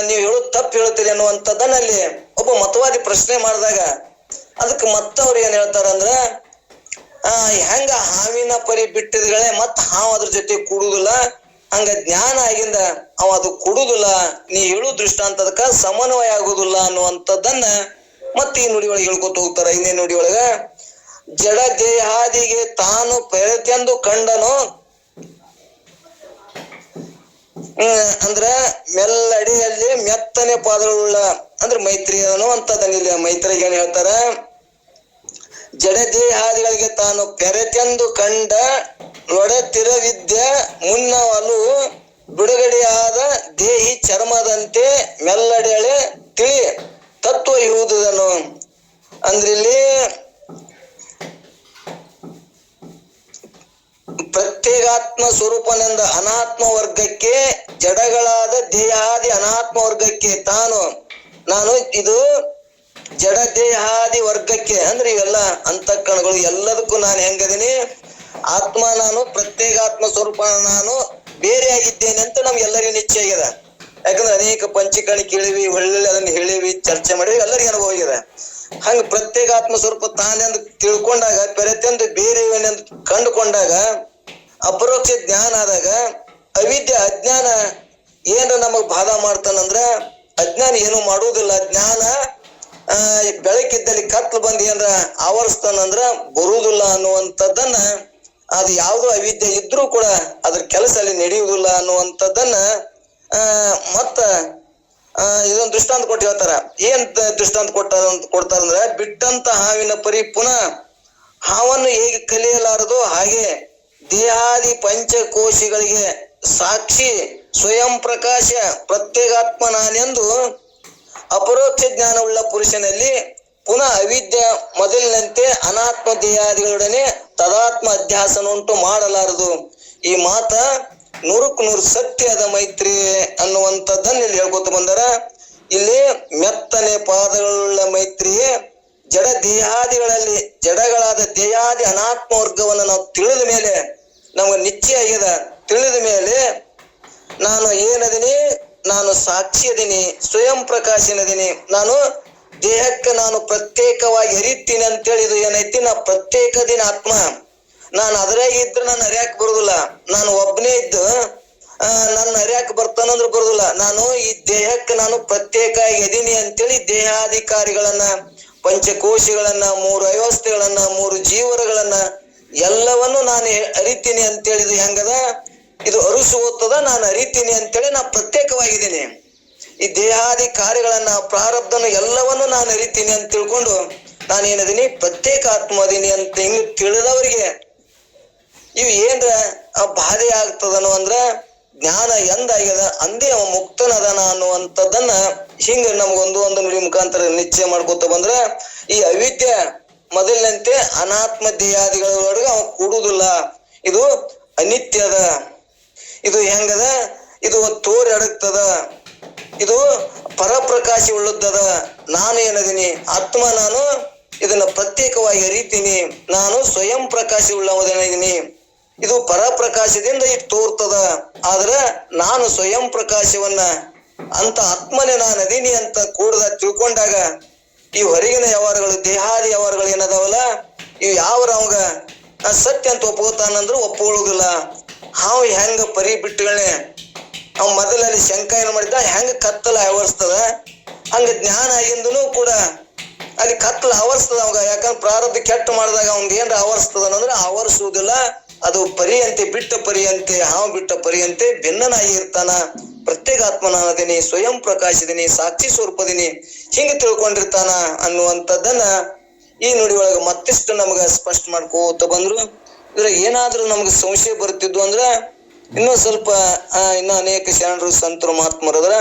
ನೀವ್ ಹೇಳುದು ತಪ್ಪು ಹೇಳ್ತೀರಿ ಅನ್ನುವಂಥದ್ದನ್ನ ಅಲ್ಲಿ ಒಬ್ಬ ಮತವಾದಿ ಪ್ರಶ್ನೆ ಮಾಡಿದಾಗ ಅದಕ್ಕೆ ಮತ್ತವ್ರು ಏನ್ ಹೇಳ್ತಾರಂದ್ರ, ಹೆಂಗ ಹಾವಿನ ಪರಿ ಬಿಟ್ಟಿದ್ಗಳೇ ಮತ್ ಹಾವು ಅದ್ರ ಜೊತೆ ಕೂಡುದಿಲ್ಲ, ಹಂಗ ಜ್ಞಾನ ಆಗಿಂದ ಅವ ಅದು ಕೊಡುದಿಲ್ಲ, ನೀ ಹೇಳು ದೃಷ್ಟಾಂತ ಅದಕ್ಕ ಸಮನ್ವಯ ಆಗುದಿಲ್ಲ ಅನ್ನುವಂಥದ್ದನ್ನ ಮತ್ತೆ ಈ ನುಡಿ ಒಳಗೆ ಹೇಳ್ಕೊತ ಹೋಗ್ತಾರ. ಇನ್ನೇ ನುಡಿ ಒಳಗ ಜಡ ದೇಹಾದಿಗೆ ತಾನು ಪೆರತೆಂದು ಕಂಡನು, ಅಂದ್ರ ಮೆಲ್ಲಡಿಯಲ್ಲಿ ಮೆತ್ತನೆ ಪಾದವುಳ್ಳ ಅಂದ್ರ ಮೈತ್ರಿ ಅನ್ನುವಂಥದ್ದನ್ನ ಇಲ್ಲಿ ಮೈತ್ರಿಗೆ ಏನ್ ಹೇಳ್ತಾರ, ಜಡ ದೇಹಾದಿಗಳಿಗೆ ತಾನು ಪೆರತೆಂದು ಕಂಡ ಲೊಡೆತಿರವಿದ್ಯ ಮುನ್ನವಲು ಬಿಡುಗಡೆಯಾದ ದೇಹಿ ಚರ್ಮದಂತೆ ಮೆಲ್ಲಡೆಳೆ ತಿಳಿ ತತ್ವ ಇರುವುದನ್ನು. ಅಂದ್ರೆ ಇಲ್ಲಿ ಪ್ರತ್ಯೇಗಾತ್ಮ ಸ್ವರೂಪನೆಂದ ಅನಾತ್ಮ ವರ್ಗಕ್ಕೆ, ಜಡಗಳಾದ ದೇಹಾದಿ ಅನಾತ್ಮ ವರ್ಗಕ್ಕೆ ನಾನು ಇದು ಜಡ ದೇಹಾದಿ ವರ್ಗಕ್ಕೆ ಅಂದ್ರೆ ಇವೆಲ್ಲ ಅಂತಃಕರಣಗಳು ಎಲ್ಲದಕ್ಕೂ ನಾನು ಹೆಂಗದೀನಿ, ಆತ್ಮ ನಾನು, ಪ್ರತ್ಯೇಗಾತ್ಮ ಸ್ವರೂಪ ನಾನು ಬೇರೆ ಆಗಿದ್ದೇನೆ ಅಂತ ನಮ್ಗೆಲ್ಲರಿಗೂ ನಿಶ್ಚಯ ಆಗ್ಯದ. ಯಾಕಂದ್ರೆ ಅನೇಕ ಪಂಚಕರ್ಣ ಕೇಳಿವಿ, ಒಳ್ಳೆ ಅದನ್ನ ಹೇಳಿವಿ, ಚರ್ಚೆ ಮಾಡಿವಿ, ಎಲ್ಲರಿಗೂ ಅನುಭವ ಆಗ್ಯದ. ಹಂಗ ಪ್ರತ್ಯೇಗಾತ್ಮ ಸ್ವರೂಪ ತಾನೆಂದು ತಿಳ್ಕೊಂಡಾಗ, ಪೆರತೆಂದು ಬೇರೆ ಇವನೆಂದು ಕಂಡುಕೊಂಡಾಗ, ಅಪರೋಕ್ಷ ಜ್ಞಾನ ಆದಾಗ ಅವಿದ್ಯೆ ಅಜ್ಞಾನ ಏನ್ರ ನಮಗ್ ಬಾಧ ಮಾಡ್ತಾನಂದ್ರ ಅಜ್ಞಾನ ಏನು ಮಾಡುವುದಿಲ್ಲ. ಜ್ಞಾನ ಬೆಳಕಿದ್ದಲ್ಲಿ ಕತ್ಲು ಬಂದು ಏನ್ರ ಆವರಿಸ್ತಾನಂದ್ರ ಬರುವುದಿಲ್ಲ ಅನ್ನುವಂಥದ್ದನ್ನ, ಅದು ಯಾವ್ದು ಅವಿದ್ಯೆ ಇದ್ರೂ ಕೂಡ ಅದ್ರ ಕೆಲಸ ಅಲ್ಲಿ ನಡೆಯುವುದಿಲ್ಲ ಅನ್ನುವಂಥದ್ದನ್ನ ಮತ್ತ ಇದೊಂದು ದೃಷ್ಟಾಂತ ಕೊಟ್ಟು ಹೇಳ್ತಾರ. ಏನ್ ದೃಷ್ಟಾಂತ ಕೊಡ್ತಾರಂದ್ರ, ಬಿಟ್ಟಂತ ಹಾವಿನ ಪರಿ ಪುನಃ ಹಾವನ್ನು ಹೇಗೆ ಕಲಿಯಲಾರದು ಹಾಗೆ ದೇಹಾದಿ ಪಂಚಕೋಶಿಗಳಿಗೆ ಸಾಕ್ಷಿ ಸ್ವಯಂ ಪ್ರಕಾಶ ಪ್ರತ್ಯೇಗಾತ್ಮ ನಾನೆಂದು ಅಪರೋಕ್ಷ ಜ್ಞಾನವುಳ್ಳ ಪುರುಷನಲ್ಲಿ ಪುನಃ ಅವಿದ್ಯೆ ಮೊದಲಿನಂತೆ ಅನಾತ್ಮ ದೇಹಾದಿಗಳೊಡನೆ ತದಾತ್ಮ ಅಧ್ಯಾಸನುಂಟು ಮಾಡಲಾರದು. ಈ ಮಾತ 100ಕ್ಕೆ 100 ಸತ್ಯದ ಮೈತ್ರಿ ಅನ್ನುವಂಥದ್ದನ್ನ ಇಲ್ಲಿ ಹೇಳ್ಕೊತ ಬಂದಾರ. ಇಲ್ಲಿ ಮೆತ್ತನೆ ಪಾದಗಳುಳ್ಳ ಮೈತ್ರಿಯೇ ಜಡ ದೇಹಾದಿಗಳಲ್ಲಿ ಜಡಗಳಾದ ದೇಹಾದಿ ಅನಾತ್ಮ ವರ್ಗವನ್ನು ನಾವು ತಿಳಿದ ಮೇಲೆ ನಮ್ಗೆ ನಿಶ್ಚಯ ಆಗ್ಯದ. ತಿಳಿದ ಮೇಲೆ ನಾನು ಏನದೀನಿ, ನಾನು ಸಾಕ್ಷಿ ಅದೀನಿ, ಸ್ವಯಂ ಪ್ರಕಾಶನದೀನಿ, ನಾನು ದೇಹಕ್ಕೆ ನಾನು ಪ್ರತ್ಯೇಕವಾಗಿ ಹರಿತೀನಿ ಅಂತೇಳಿ ಇದು ಏನೈತಿ, ನಾ ಪ್ರತ್ಯೇಕದಿನ ಆತ್ಮ. ನಾನು ಅದ್ರಾಗ ಇದ್ರೆ ನಾನು ಹರಿಯಾಕ ಬರುದಿಲ್ಲ. ನಾನು ಒಬ್ಬನೇ ಇದ್ದು ನನ್ನ ಹರಿಯಾಕ ಬರ್ತಾನಂದ್ರ ಬರುದಿಲ್ಲ. ನಾನು ಈ ದೇಹಕ್ಕೆ ನಾನು ಪ್ರತ್ಯೇಕ ಇದೀನಿ ಅಂತೇಳಿ ದೇಹಾಧಿಕಾರಿಗಳನ್ನ, ಪಂಚಕೋಶಗಳನ್ನ, 3 ಅವ್ಯವಸ್ಥೆಗಳನ್ನ, 3 ಜೀವರಗಳನ್ನ ಎಲ್ಲವನ್ನು ನಾನು ಅರಿತೀನಿ ಅಂತೇಳಿ ಇದು ಹೆಂಗದ, ಇದು ಅರುಸುತ್ತದ. ನಾನು ಅರಿತೀನಿ ಅಂತೇಳಿ ನಾ ಪ್ರತ್ಯೇಕವಾಗಿದ್ದೀನಿ. ಈ ದೇಹಾದಿ ಕಾರ್ಯಗಳನ್ನ, ಪ್ರಾರಬ್ಧನ ಎಲ್ಲವನ್ನು ನಾನು ಅರಿತೀನಿ ಅಂತ ತಿಳ್ಕೊಂಡು ನಾನೇನದೀನಿ, ಪ್ರತ್ಯೇಕ ಆತ್ಮ ಅದೀನಿ ಅಂತ ಹಿಂಗ್ ತಿಳಿದವರಿಗೆ ಇವು ಏನ್ರ ಬಾಧೆ ಆಗ್ತದನು ಅಂದ್ರ ಜ್ಞಾನ ಎಂದಾಗ್ಯದ ಅಂದೇ ಅವ ಮುಕ್ತನದನ ಅನ್ನುವಂಥದ್ದನ್ನ ಹಿಂಗ ನಮ್ಗೊಂದು ನುಡಿ ಮುಖಾಂತರ ನಿಶ್ಚಯ ಮಾಡ್ಕೊತ ಬಂದ್ರ ಈ ಅವಿದ್ಯೆ ಮೊದಲಿನಂತೆ ಅನಾತ್ಮ ದೇಹಾದಿಗಳೊಳಗ ಅವ ಕೂಡುದಿಲ್ಲ. ಇದು ಅನಿತ್ಯದ, ಇದು ಹೆಂಗದ, ಇದು ತೋರಿ ಅಡಗ್ತದ, ಇದು ಪರಪ್ರಕಾಶ ಉಳ್ಳದ್ದದ. ನಾನು ಏನದೀನಿ ಆತ್ಮ, ನಾನು ಇದನ್ನ ಪ್ರತ್ಯೇಕವಾಗಿ ಅರಿತೀನಿ, ನಾನು ಸ್ವಯಂ ಪ್ರಕಾಶ ಉಳ್ಳವದನಿದ್ದೀನಿ. ಇದು ಪರಪ್ರಕಾಶದಿಂದ ಇದು ತೋರ್ತದ. ಆದ್ರ ನಾನು ಸ್ವಯಂ ಪ್ರಕಾಶವನ್ನ ಅಂತ ಆತ್ಮನೇ ನಾನು ಅದೀನಿ ಅಂತ ಕೂಡದ ತಿಳ್ಕೊಂಡಾಗ ಈ ಹೊರಗಿನ ವ್ಯವಹಾರಗಳು, ದೇಹಾದಿ ವ್ಯವಹಾರಗಳು ಏನದಾವಲ್ಲ, ಇವು ಯಾವ ಅವಂಗ ಸತ್ಯ ಅಂತ ಒಪ್ಕೋತಾನಂದ್ರು ಒಪ್ಕೊಳ್ಳೋದಿಲ್ಲ. ಹಾವು ಹೆಂಗ ಪರಿ ಬಿಟ್ಟುಗಳೇ ಅವ್ ಮೊದಲಲ್ಲಿ ಶಂಕ ಏನ್ ಮಾಡಿದ್ದ, ಹೆಂಗ ಕತ್ತಲ ಆವರಿಸ್ತದ ಹಂಗ ಜ್ಞಾನ ಆಗಿಂದನು ಕೂಡ ಅಲ್ಲಿ ಕತ್ತಲ ಆವರಿಸ್ತದ ಅವಾಗ. ಯಾಕಂದ್ರೆ ಪ್ರಾರಬ್ಧ ಕೆಟ್ಟ ಮಾಡಿದಾಗ ಅವ್ನ್ ಏನ್ರ ಆವರಿಸ್ತದ ಅಂದ್ರೆ ಆವರಿಸುವುದಿಲ್ಲ. ಅದು ಪರಿಯಂತೆ, ಬಿಟ್ಟ ಪರಿಯಂತೆ, ಹಾವು ಬಿಟ್ಟ ಪರಿಯಂತೆ ಭಿನ್ನನಾಗಿ ಇರ್ತಾನ. ಪ್ರತ್ಯೇಕಾತ್ಮನಾದೀನಿ, ಸ್ವಯಂ ಪ್ರಕಾಶದೀನಿ, ಸಾಕ್ಷಿ ಸ್ವರೂಪದೀನಿ, ಹಿಂಗ ತಿಳ್ಕೊಂಡಿರ್ತಾನ ಅನ್ನುವಂಥದ್ದನ್ನ ಈ ನುಡಿ ಒಳಗ ಮತ್ತಿಷ್ಟು ನಮ್ಗ ಸ್ಪಷ್ಟ ಮಾಡ್ಕೋತ ಬಂದ್ರು. ಇದ್ರಾಗ ಏನಾದ್ರೂ ನಮ್ಗೆ ಸಂಶಯ ಬರ್ತಿದ್ವು ಅಂದ್ರ ಇನ್ನೂ ಸ್ವಲ್ಪ ಇನ್ನ ಅನೇಕ ಶರಣರು, ಸಂತರು, ಮಹಾತ್ಮರದ್ರ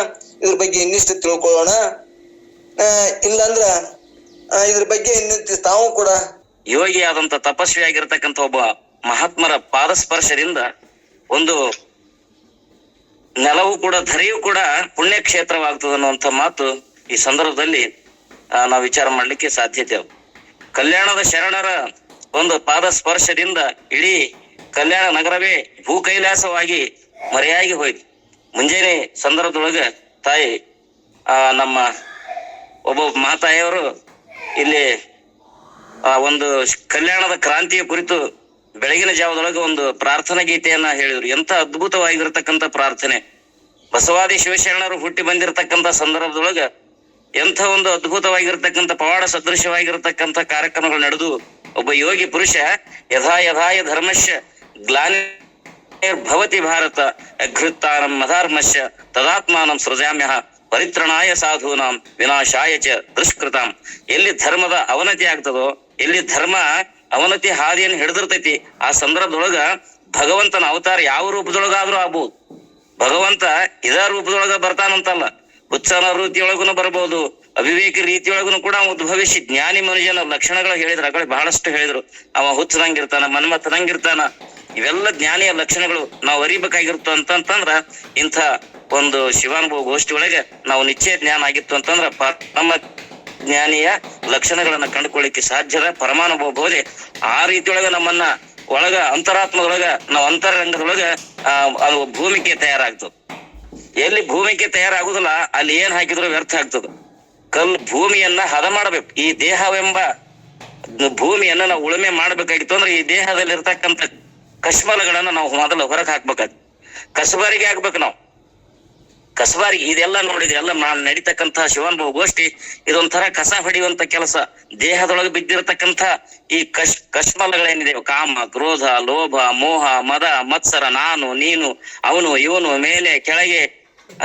ಇದ್ರ ಬಗ್ಗೆ ಇನ್ನಿಷ್ಟು ತಿಳ್ಕೊಳ್ಳೋಣ. ಇಲ್ಲಾಂದ್ರ ಇದ್ರ ಬಗ್ಗೆ ಇನ್ನಿಷ್ಟು ತಾವು ಕೂಡ ಯೋಗಿ ಆದಂತ ತಪಸ್ವಿ ಆಗಿರ್ತಕ್ಕಂಥ ಒಬ್ಬ ಮಹಾತ್ಮರ ಪಾದಸ್ಪರ್ಶದಿಂದ ಒಂದು ನೆಲವು ಕೂಡ, ಧರೆಯೂ ಕೂಡ ಪುಣ್ಯಕ್ಷೇತ್ರವಾಗ್ತದೆ ಅನ್ನುವಂಥ ಮಾತು ಈ ಸಂದರ್ಭದಲ್ಲಿ ನಾವು ವಿಚಾರ ಮಾಡ್ಲಿಕ್ಕೆ ಸಾಧ್ಯತೆ. ಕಲ್ಯಾಣದ ಶರಣರ ಒಂದು ಪಾದ ಸ್ಪರ್ಶದಿಂದ ಇಡೀ ಕಲ್ಯಾಣ ನಗರವೇ ಭೂ ಕೈಲಾಸವಾಗಿ ಮರೆಯಾಗಿ ಹೋಯ್ತು. ಮುಂಜಾನೆ ಸಂದರ್ಭದೊಳಗ ತಾಯಿ ನಮ್ಮ ಒಬ್ಬ ಮಾತಾಯಿಯವರು ಇಲ್ಲಿ ಒಂದು ಕಲ್ಯಾಣದ ಕ್ರಾಂತಿಯ ಕುರಿತು ಬೆಳಗಿನ ಜಾವದೊಳಗೆ ಒಂದು ಪ್ರಾರ್ಥನಾ ಗೀತೆಯನ್ನ ಹೇಳಿದ್ರು. ಎಂತ ಅದ್ಭುತವಾಗಿರ್ತಕ್ಕಂಥ ಪ್ರಾರ್ಥನೆ. ಬಸವಾದಿ ಶಿವಶರಣರು ಹುಟ್ಟಿ ಬಂದಿರತಕ್ಕಂಥ ಸಂದರ್ಭದೊಳಗ ಎಂಥ ಒಂದು ಅದ್ಭುತವಾಗಿರ್ತಕ್ಕಂಥ ಪವಾಡ ಸದೃಶವಾಗಿರ್ತಕ್ಕಂಥ ಕಾರ್ಯಕ್ರಮಗಳು ನಡೆದು ಒಬ್ಬ ಯೋಗಿ ಪುರುಷ ಯಥಾಯ ಧರ್ಮಶ್ಯ ಗ್ಲಾನಿರ್ಭವತಿ ಭಾರತ ಅಘೃತ್ತಾನಂ ಮಧಾರ್ಮಶ್ಯ ತದಾತ್ಮಾನಂ ಸೃಜಾಮ್ಯಃ ಪರಿತ್ರಣಾಯ ಸಾಧೂನಾಂ ವಿನಾಶಾಯ ಚ ದುಷ್ಕೃತಾಂ. ಎಲ್ಲಿ ಧರ್ಮದ ಅವನತಿ ಆಗ್ತದೋ, ಎಲ್ಲಿ ಧರ್ಮ ಅವನತಿ ಹಾದಿಯನ್ನು ಹಿಡಿದಿರ್ತೈತಿ, ಆ ಸಂದರ್ಭದೊಳಗ ಭಗವಂತನ ಅವತಾರ ಯಾವ ರೂಪದೊಳಗಾದ್ರೂ ಆಗ್ಬಹುದು. ಭಗವಂತ ಇದ ರೂಪದೊಳಗ ಬರ್ತಾನಂತಲ್ಲ, ಉತ್ಸಾಹ ರೀತಿಯೊಳಗುನು ಬರ್ಬೋದು, ಅವಿವೇಕಿ ರೀತಿಯೊಳಗುನು ಕೂಡ ಉದ್ಭವಿಸಿ ಜ್ಞಾನಿ ಮನುಷ್ಯನ ಲಕ್ಷಣಗಳು ಹೇಳಿದ್ರು. ಅಗಳ ಬಹಳಷ್ಟು ಹೇಳಿದ್ರು. ಅವ ಹುಚ್ಚದಂಗಿರ್ತಾನ, ಮನ್ಮಥನಂಗಿರ್ತಾನ. ಇವೆಲ್ಲ ಜ್ಞಾನಿಯ ಲಕ್ಷಣಗಳು ನಾವು ಅರಿಬೇಕಾಗಿರ್ತು ಅಂತಂದ್ರ ಇಂಥ ಒಂದು ಶಿವಾನುಭವ ಗೋಷ್ಠಿ ಒಳಗೆ ನಾವು ನಿಶ್ಚಯ ಜ್ಞಾನ ಆಗಿತ್ತು ಅಂತಂದ್ರ ನಮ್ಮ ಜ್ಞಾನಿಯ ಲಕ್ಷಣಗಳನ್ನ ಕಂಡುಕೊಳ್ಳಿಕ್ಕೆ ಸಾಧ್ಯದ. ಪರಮಾನುಭವ ಬೋಧೆ ಆ ರೀತಿಯೊಳಗ ನಮ್ಮನ್ನ ಒಳಗ ಅಂತರಾತ್ಮದೊಳಗ ನಾವು ಅಂತರಂಗದೊಳಗ ಅದು ಭೂಮಿಕೆ ತಯಾರಾಗ್ತದೆ. ಎಲ್ಲಿ ಭೂಮಿಕೆ ತಯಾರಾಗುದಿಲ್ಲ ಅಲ್ಲಿ ಏನ್ ಹಾಕಿದ್ರು ವ್ಯರ್ಥ ಆಗ್ತದ. ಭೂಮಿಯನ್ನ ಹದ ಮಾಡ್ಬೇಕು. ಈ ದೇಹವೆಂಬ ಭೂಮಿಯನ್ನ ನಾವು ಉಳುಮೆ ಮಾಡ್ಬೇಕಾಗಿತ್ತು ಅಂದ್ರೆ ಈ ದೇಹದಲ್ಲಿ ಇರ್ತಕ್ಕಂಥ ಕಶ್ಮಲಗಳನ್ನ ನಾವು ಮೊದಲು ಹೊರಗೆ ಹಾಕ್ಬೇಕಾಗ್ತದೆ. ಕಸಬಾರಿಗೆ ಹಾಕ್ಬೇಕು ನಾವು. ಕಸಬಾರಿಗೆ ಇದೆಲ್ಲ ನೋಡಿದ್ರೆ ಎಲ್ಲ ನಡೀತಕ್ಕಂಥ ಶಿವಾನುಭವ ಗೋಷ್ಠಿ ಇದೊಂಥರ ಕಸ ಹೊಡೆಯುವಂತ ಕೆಲಸ. ದೇಹದೊಳಗೆ ಬಿದ್ದಿರತಕ್ಕಂಥ ಈ ಕಶ್ಮಲಗಳೇನಿದೆ, ಕಾಮ, ಕ್ರೋಧ, ಲೋಭ, ಮೋಹ, ಮದ, ಮತ್ಸರ, ನಾನು, ನೀನು, ಅವನು, ಇವನು, ಮೇಲೆ ಕೆಳಗೆ,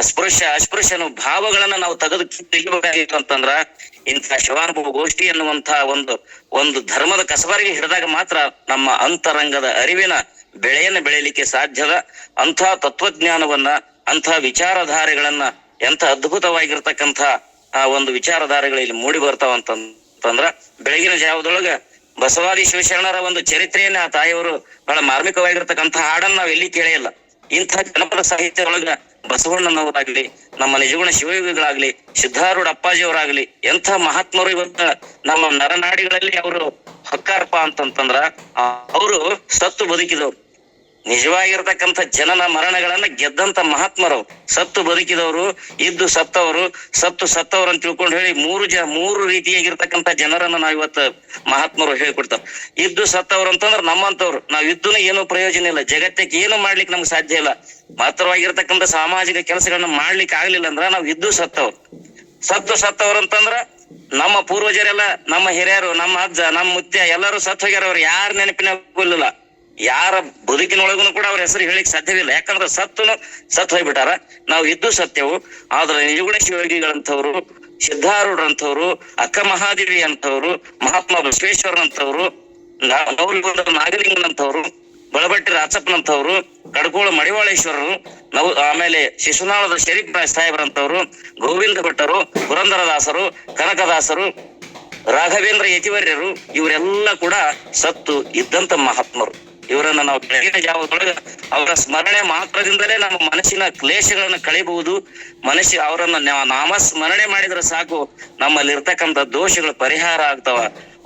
ಅಸ್ಪೃಶ್ಯ ಅಸ್ಪೃಶ್ಯನು ಭಾವಗಳನ್ನ ನಾವು ತೆಗೆದುಬೇಕಾಗಿತ್ತು ಅಂತಂದ್ರ ಇಂಥ ಶಿವಾನುಭವ ಗೋಷ್ಠಿ ಎನ್ನುವಂತ ಒಂದು ಧರ್ಮದ ಕಸಬಾರಿಗೆ ಹಿಡಿದಾಗ ಮಾತ್ರ ನಮ್ಮ ಅಂತರಂಗದ ಅರಿವಿನ ಬೆಳೆಯನ್ನ ಬೆಳೆಯಲಿಕ್ಕೆ ಸಾಧ್ಯದ. ಅಂಥ ತತ್ವಜ್ಞಾನವನ್ನ, ಅಂಥ ವಿಚಾರಧಾರೆಗಳನ್ನ, ಎಂಥ ಅದ್ಭುತವಾಗಿರ್ತಕ್ಕಂಥ ಒಂದು ವಿಚಾರಧಾರೆಗಳು ಇಲ್ಲಿ ಮೂಡಿ ಬರ್ತಾವಂತ ಅಂತಂದ್ರ ಬೆಳಗಿನ ಜಾವದೊಳಗ ಬಸವಾದಿ ಶಿವಶರಣರ ಒಂದು ಚರಿತ್ರೆಯನ್ನ ಆ ತಾಯಿಯವರು ಬಹಳ ಮಾರ್ಮಿಕವಾಗಿರ್ತಕ್ಕಂಥ ಹಾಡನ್ನ ನಾವ್ ಎಲ್ಲಿ ಕೇಳೇ ಇಲ್ಲ. ಇಂಥ ಜನಪದ ಸಾಹಿತ್ಯ ಒಳಗ ಬಸವಣ್ಣನವರಾಗ್ಲಿ, ನಮ್ಮ ನಿಜಗುಣ ಶಿವಯೋಗಿಗಳಾಗ್ಲಿ, ಸಿದ್ಧಾರೂಢ ಅಪ್ಪಾಜಿಯವರಾಗ್ಲಿ ಎಂಥ ಮಹಾತ್ಮರು ಇವತ್ತ ನಮ್ಮ ನರನಾಡಿಗಳಲ್ಲಿ ಅವರು ಹೊಕ್ಕಾರಪ್ಪ ಅಂತಂತಂದ್ರ ಅವರು ಸತ್ತು ಬದುಕಿದವರು, ನಿಜವಾಗಿರ್ತಕ್ಕಂಥ ಜನನ ಮರಣಗಳನ್ನ ಗೆದ್ದಂತ ಮಹಾತ್ಮರು, ಸತ್ತು ಬದುಕಿದವರು, ಇದ್ದು ಸತ್ತವರು, ಸತ್ತವರು ಅಂತ ತಿಳ್ಕೊಂಡು ಹೇಳಿ ಮೂರು ರೀತಿಯಾಗಿರ್ತಕ್ಕಂಥ ಜನರನ್ನ ನಾವ್ ಇವತ್ತು ಮಹಾತ್ಮರು ಹೇಳಿಕೊಡ್ತಾರ. ಇದ್ದು ಸತ್ತವ್ರು ಅಂತಂದ್ರ ನಮ್ಮಂತವ್ರು, ನಾವ್ ಇದ್ದೂನು ಏನು ಪ್ರಯೋಜನ ಇಲ್ಲ, ಜಗತ್ತಕ್ಕೆ ಏನು ಮಾಡ್ಲಿಕ್ಕೆ ನಮ್ಗೆ ಸಾಧ್ಯ ಇಲ್ಲ, ಮಾತ್ರವಾಗಿರ್ತಕ್ಕಂಥ ಸಾಮಾಜಿಕ ಕೆಲಸಗಳನ್ನ ಮಾಡ್ಲಿಕ್ಕೆ ಆಗ್ಲಿಲ್ಲ ಅಂದ್ರ ನಾವ್ ಇದ್ದು ಸತ್ತವ್ರು. ಸತ್ತವ್ರು ಅಂತಂದ್ರ ನಮ್ಮ ಪೂರ್ವಜರೆಲ್ಲ, ನಮ್ಮ ಹಿರಿಯರು, ನಮ್ಮ ಅಜ್ಜ, ನಮ್ಮ ಮುತ್ಯ ಎಲ್ಲರೂ ಸತ್ತು ಹೋಗ್ಯಾರ. ಅವ್ರು ಯಾರ ನೆನಪಿನ ಯಾರ ಬದುಕಿನೊಳಗೂ ಕೂಡ ಅವ್ರ ಹೆಸರು ಹೇಳಿಕ್ ಸಾಧ್ಯವಿಲ್ಲ. ಯಾಕಂದ್ರೆ ಸತ್ತು ಹೋಗ್ಬಿಟ್ಟಾರ. ನಾವು ಇದ್ದು ಸತ್ಯವು. ಆದ್ರೆ ನಿಜಗುಣ ಶಿವಯೋಗಿಗಳಂತವ್ರು, ಸಿದ್ಧಾರೂಢರಂತವ್ರು, ಅಕ್ಕ ಮಹಾದೇವಿ ಅಂತವ್ರು, ಮಹಾತ್ಮ ಬಸವೇಶ್ವರನಂತವ್ರು, ನಾಗಲಿಂಗನಂತವ್ರು, ಬಳಬಟ್ಟಿ ರಾಚಪ್ಪನಂತವ್ರು, ಕಡಕೋಳ ಮಡಿವಾಳೇಶ್ವರರು, ಆಮೇಲೆ ಶಿಶುನಾಳದ ಶರೀಫ್ ಸಾಹೇಬ್ರಂತವ್ರು, ಗೋವಿಂದ ಭಟ್ಟರು, ಪುರಂದರದಾಸರು, ಕನಕದಾಸರು, ರಾಘವೇಂದ್ರ ಯತಿವರ್ಯರು, ಇವರೆಲ್ಲ ಕೂಡ ಸತ್ತು ಇದ್ದಂತ ಮಹಾತ್ಮರು. ಇವರನ್ನ ನಾವು ಬೆಳಗಿನ ಜಾವದೊಳಗ ಅವರ ಸ್ಮರಣೆ ಮಾತ್ರದಿಂದಲೇ ನಮ್ಮ ಮನಸ್ಸಿನ ಕ್ಲೇಶಗಳನ್ನ ಕಳಿಬಹುದು. ಅವರನ್ನ ನಾಮಸ್ಮರಣೆ ಮಾಡಿದ್ರೆ ಸಾಕು, ನಮ್ಮಲ್ಲಿರ್ತಕ್ಕಂಥ ದೋಷಗಳು ಪರಿಹಾರ ಆಗ್ತಾವ.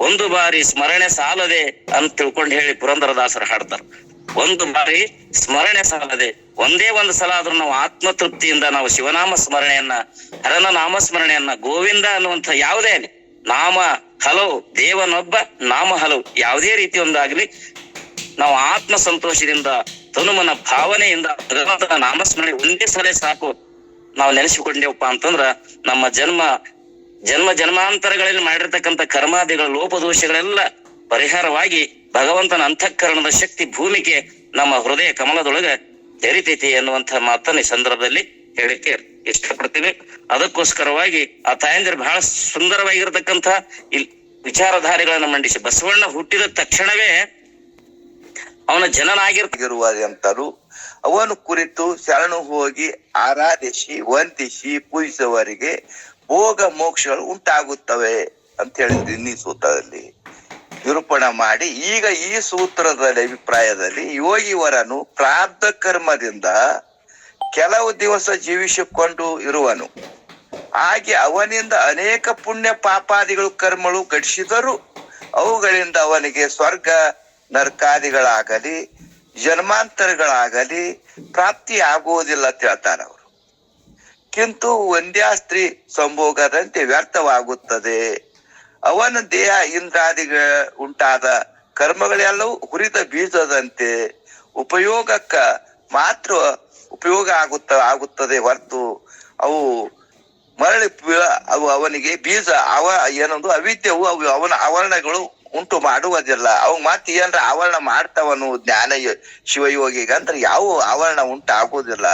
ಒಂದು ಬಾರಿ ಸ್ಮರಣೆ ಸಾಲದೆ ಅಂತ ತಿಳ್ಕೊಂಡು ಹೇಳಿ ಪುರಂದರದಾಸರು ಹಾಡ್ತಾರ. ಒಂದು ಬಾರಿ ಸ್ಮರಣೆ ಸಾಲದೆ, ಒಂದೇ ಒಂದು ಸಲ ಆದ್ರೂ ನಾವು ಆತ್ಮತೃಪ್ತಿಯಿಂದ ನಾವು ಶಿವನಾಮ ಸ್ಮರಣೆಯನ್ನ, ಹರನ ನಾಮಸ್ಮರಣೆಯನ್ನ, ಗೋವಿಂದ ಅನ್ನುವಂಥ ಯಾವುದೇ ಆಗಲಿ, ನಾಮ ಹಲವು, ದೇವನೊಬ್ಬ ನಾಮ ಹಲವು, ಯಾವುದೇ ರೀತಿ ಒಂದಾಗ್ಲಿ ನಾವು ಆತ್ಮ ಸಂತೋಷದಿಂದ, ತನುಮನ ಭಾವನೆಯಿಂದ ಭಗವಂತನ ನಾಮಸ್ಮರಣೆ ಒಂದೇ ಸಲ ಸಾಕು ನಾವು ನೆನೆಸಿಕೊಂಡೇವಪ್ಪ ಅಂತಂದ್ರ ನಮ್ಮ ಜನ್ಮಾಂತರಗಳಲ್ಲಿ ಮಾಡಿರ್ತಕ್ಕಂಥ ಕರ್ಮಾದಿಗಳ ಲೋಪದೋಷಗಳೆಲ್ಲ ಪರಿಹಾರವಾಗಿ ಭಗವಂತನ ಅಂತಃಕರಣದ ಶಕ್ತಿ ಭೂಮಿಗೆ ನಮ್ಮ ಹೃದಯ ಕಮಲದೊಳಗ ತೆರಿತೈತಿ ಎನ್ನುವಂತ ಮಾತನ್ನ ಈ ಸಂದರ್ಭದಲ್ಲಿ ಹೇಳಿಕೆ ಇಷ್ಟಪಡ್ತೀನಿ. ಅದಕ್ಕೋಸ್ಕರವಾಗಿ ಆ ತಾಯಂದಿರು ಬಹಳ ಸುಂದರವಾಗಿರ್ತಕ್ಕಂಥ ವಿಚಾರಧಾರೆಗಳನ್ನ ಮಂಡಿಸಿ, ಬಸವಣ್ಣ ಹುಟ್ಟಿದ ತಕ್ಷಣವೇ ಅವನ ಜನನಾಗಿರುವಂತರು ಅವನು ಕುರಿತು ಶರಣು ಹೋಗಿ ಆರಾಧಿಸಿ ವಂದಿಸಿ ಪೂಜಿಸುವವರಿಗೆ ಭೋಗ ಮೋಕ್ಷಗಳು ಉಂಟಾಗುತ್ತವೆ ಅಂತ ಹೇಳಿದ್ರು ಇನ್ನೀ ಸೂತ್ರದಲ್ಲಿ ನಿರೂಪಣ ಮಾಡಿ. ಈಗ ಈ ಸೂತ್ರದಲ್ಲಿ ಅಭಿಪ್ರಾಯದಲ್ಲಿ ಯೋಗಿವರನು ಪ್ರಾರಬ್ಧ ಕರ್ಮದಿಂದ ಕೆಲವು ದಿವಸ ಜೀವಿಸಿಕೊಂಡು ಇರುವನು, ಹಾಗೆ ಅವನಿಂದ ಅನೇಕ ಪುಣ್ಯ ಪಾಪಾದಿಗಳು ಕರ್ಮಗಳು ಘಟಿಸಿದರು ಅವುಗಳಿಂದ ಅವನಿಗೆ ಸ್ವರ್ಗ ನರಕಾದಿಗಳಾಗಲಿ ಜನ್ಮಾಂತರಗಳಾಗಲಿ ಪ್ರಾಪ್ತಿ ಆಗುವುದಿಲ್ಲ ಅಂತ ಹೇಳ್ತಾರೆ ಅವರು. ಕಿಂತು ಒಂದ್ಯಾಸ್ತ್ರೀ ಸಂಭೋಗದಂತೆ ವ್ಯರ್ಥವಾಗುತ್ತದೆ. ಅವನ ದೇಹ ಇಂದ್ರಾದಿಗಳ ಉಂಟಾದ ಕರ್ಮಗಳೆಲ್ಲವೂ ಹುರಿದ ಬೀಜದಂತೆ ಉಪಯೋಗಕ್ಕ ಮಾತ್ರ ಉಪಯೋಗ ಆಗುತ್ತದೆ ಹೊರತು ಅವು ಮರಳಿ ಅವನಿಗೆ ಬೀಜ ಏನೊಂದು ಅವಿದ್ಯವು ಅವನ ಆವರಣಗಳು ಉಂಟು ಮಾಡುವುದಿಲ್ಲ. ಅವ್ ಮತ್ತೆ ಏನ್ರ ಆವರಣ ಮಾಡ್ತಾವನು ಜ್ಞಾನ ಶಿವಯೋಗಿಗ ಅಂದ್ರೆ ಯಾವ ಆವರಣ ಉಂಟು ಆಗುವುದಿಲ್ಲ,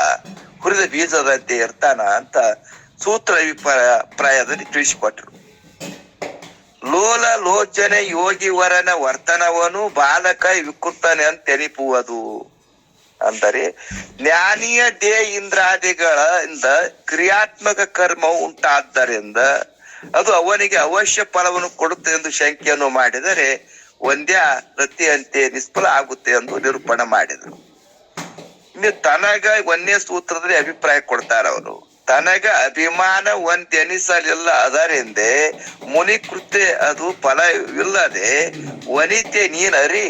ಹುರಿದ ಬೀಜದಂತೆ ಇರ್ತಾನ ಅಂತ ಸೂತ್ರ ಅಭಿಪ್ರಾಯದಲ್ಲಿ ತಿಳಿಸಿಕೊಟ್ರು. ಲೋಲ ಲೋಚನೆ ಯೋಗಿವರನ ವರ್ತನವನು ಬಾಲಕ ವಿಕೃತನೆ ಅಂತ ತೆನಿಪುವುದು. ಅಂದರೆ ಜ್ಞಾನೀಯ ದೇಹ ಇಂದ್ರಾದಿಗಳಿಂದ ಕ್ರಿಯಾತ್ಮಕ ಕರ್ಮವು ಉಂಟಾದ್ದರಿಂದ ಅದು ಅವನಿಗೆ ಅವಶ್ಯ ಫಲವನ್ನು ಕೊಡುತ್ತೆ ಎಂದು ಶಂಕೆಯನ್ನು ಮಾಡಿದರೆ ಒಂದ್ಯ ರತಿಯಂತೆ ನಿಷ್ಫಲ ಆಗುತ್ತೆ ಎಂದು ನಿರೂಪಣ ಮಾಡಿದರು. ಇನ್ನು ತನಗ ಒಂದೇ ಸೂತ್ರದಲ್ಲಿ ಅಭಿಪ್ರಾಯ ಕೊಡ್ತಾರ ಅವರು. ತನಗ ಅಭಿಮಾನ ಒಂದೆನಿಸಲಿಲ್ಲ ಅದರಿಂದೆ ಮುನಿಕೃತ್ಯ ಅದು ಫಲವಿಲ್ಲದೆ ವನಿತೆ ನೀನರಿ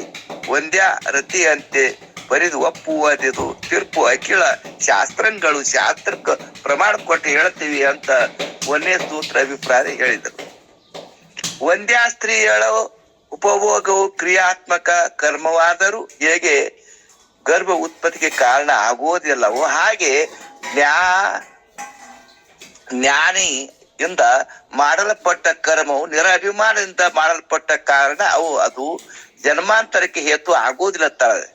ಒಂದ್ಯ ರತಿಯಂತೆ ಬರಿದು ಒಪ್ಪುವುದಿದು ತೀರ್ಪು ಅಖಿಲ ಶಾಸ್ತ್ರಗಳು ಶಾಸ್ತ್ರಕ್ಕೆ ಪ್ರಮಾಣ ಕೊಟ್ಟು ಹೇಳ್ತೀವಿ ಅಂತ ಒಂದೇ ಸೂತ್ರ ಅಭಿಪ್ರಾಯ ಹೇಳಿದರು. ಒಂದ್ಯಾ ಸ್ತ್ರೀಯಳ ಉಪಭೋಗವು ಕ್ರಿಯಾತ್ಮಕ ಕರ್ಮವಾದರೂ ಹೇಗೆ ಗರ್ಭ ಉತ್ಪತ್ತಿಗೆ ಕಾರಣ ಆಗುವುದಿಲ್ಲವೋ ಹಾಗೆ ಜ್ಞಾನಿಯಿಂದ ಮಾಡಲ್ಪಟ್ಟ ಕರ್ಮವು ನಿರಭಿಮಾನದಿಂದ ಮಾಡಲ್ಪಟ್ಟ ಕಾರಣ ಅದು ಜನ್ಮಾಂತರಕ್ಕೆ ಹೇತು ಆಗುವುದಿಲ್ಲ ತಾರೆ.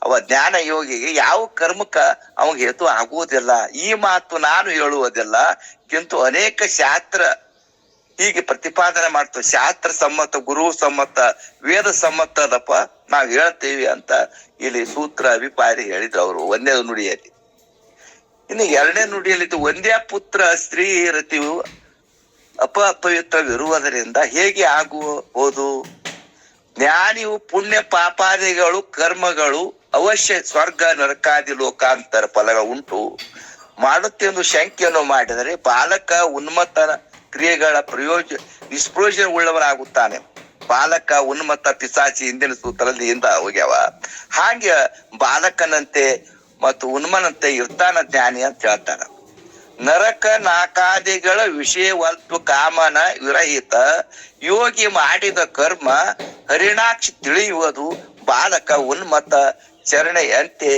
ಅವ ಜ್ಞಾನ ಯೋಗಿಗೆ ಯಾವ ಕರ್ಮಕ್ಕ ಅವಾಗ ಹೇತು ಆಗುವುದಿಲ್ಲ. ಈ ಮಾತು ನಾನು ಹೇಳುವುದಿಲ್ಲ, ಕಿಂತು ಅನೇಕ ಶಾಸ್ತ್ರ ಹೀಗೆ ಪ್ರತಿಪಾದನೆ ಮಾಡ್ತೇವೆ. ಶಾಸ್ತ್ರ ಸಮ್ಮತ, ಗುರು ಸಮ್ಮತ, ವೇದ ಸಮ್ಮತದಪ್ಪ ನಾವ್ ಹೇಳ್ತೀವಿ ಅಂತ ಇಲ್ಲಿ ಸೂತ್ರ ಅಭಿಪ್ರಾಯ ಹೇಳಿದ್ರು ಅವರು ಒಂದೇ ನುಡಿಯಲ್ಲಿ. ಇನ್ನು ಎರಡನೇ ನುಡಿಯಲ್ಲಿ ಒಂದೇ ಪುತ್ರ ಸ್ತ್ರೀ ರತಿಯು ಅಪವಿತ್ರವಿರುವುದರಿಂದ ಹೇಗೆ ಆಗುವುದು? ಜ್ಞಾನಿಯು ಪುಣ್ಯ ಪಾಪಾದಿಗಳು ಕರ್ಮಗಳು ಅವಶ್ಯ ಸ್ವರ್ಗ ನರಕಾದಿ ಲೋಕಾಂತರ ಫಲಗಳು ಉಂಟು ಮಾಡುತ್ತೆಂದು ಶಂಕೆಯನ್ನು ಮಾಡಿದರೆ ಬಾಲಕ ಉನ್ಮತ್ತ ಕ್ರಿಯೆಗಳ ನಿಷ್ಪ್ರಯೋಜನ ಉಳ್ಳವನಾಗುತ್ತಾನೆ. ಬಾಲಕ ಉನ್ಮತ್ತ ಪಿಸಾಚಿ ಹಿಂದಿನ ಸೂತ್ರದಲ್ಲಿ ಇಂದ ಹೋಗ್ಯಾವ. ಹಾಗೆ ಬಾಲಕನಂತೆ ಮತ್ತು ಉನ್ಮನಂತೆ ಇರ್ತಾನ ಜ್ಞಾನಿ ಅಂತ ಹೇಳ್ತಾರ. ನರಕ ನಾಕಾದಿಗಳ ವಿಷಯವಲ್ತು ಕಾಮನ ವಿರಹಿತ ಯೋಗಿ ಮಾಡಿದ ಕರ್ಮ ಹರಿಣಾಕ್ಷಿ ತಿಳಿಯುವುದು ಬಾಲಕ ಉನ್ಮತ್ತ ಚರಣೆಯಂತೆ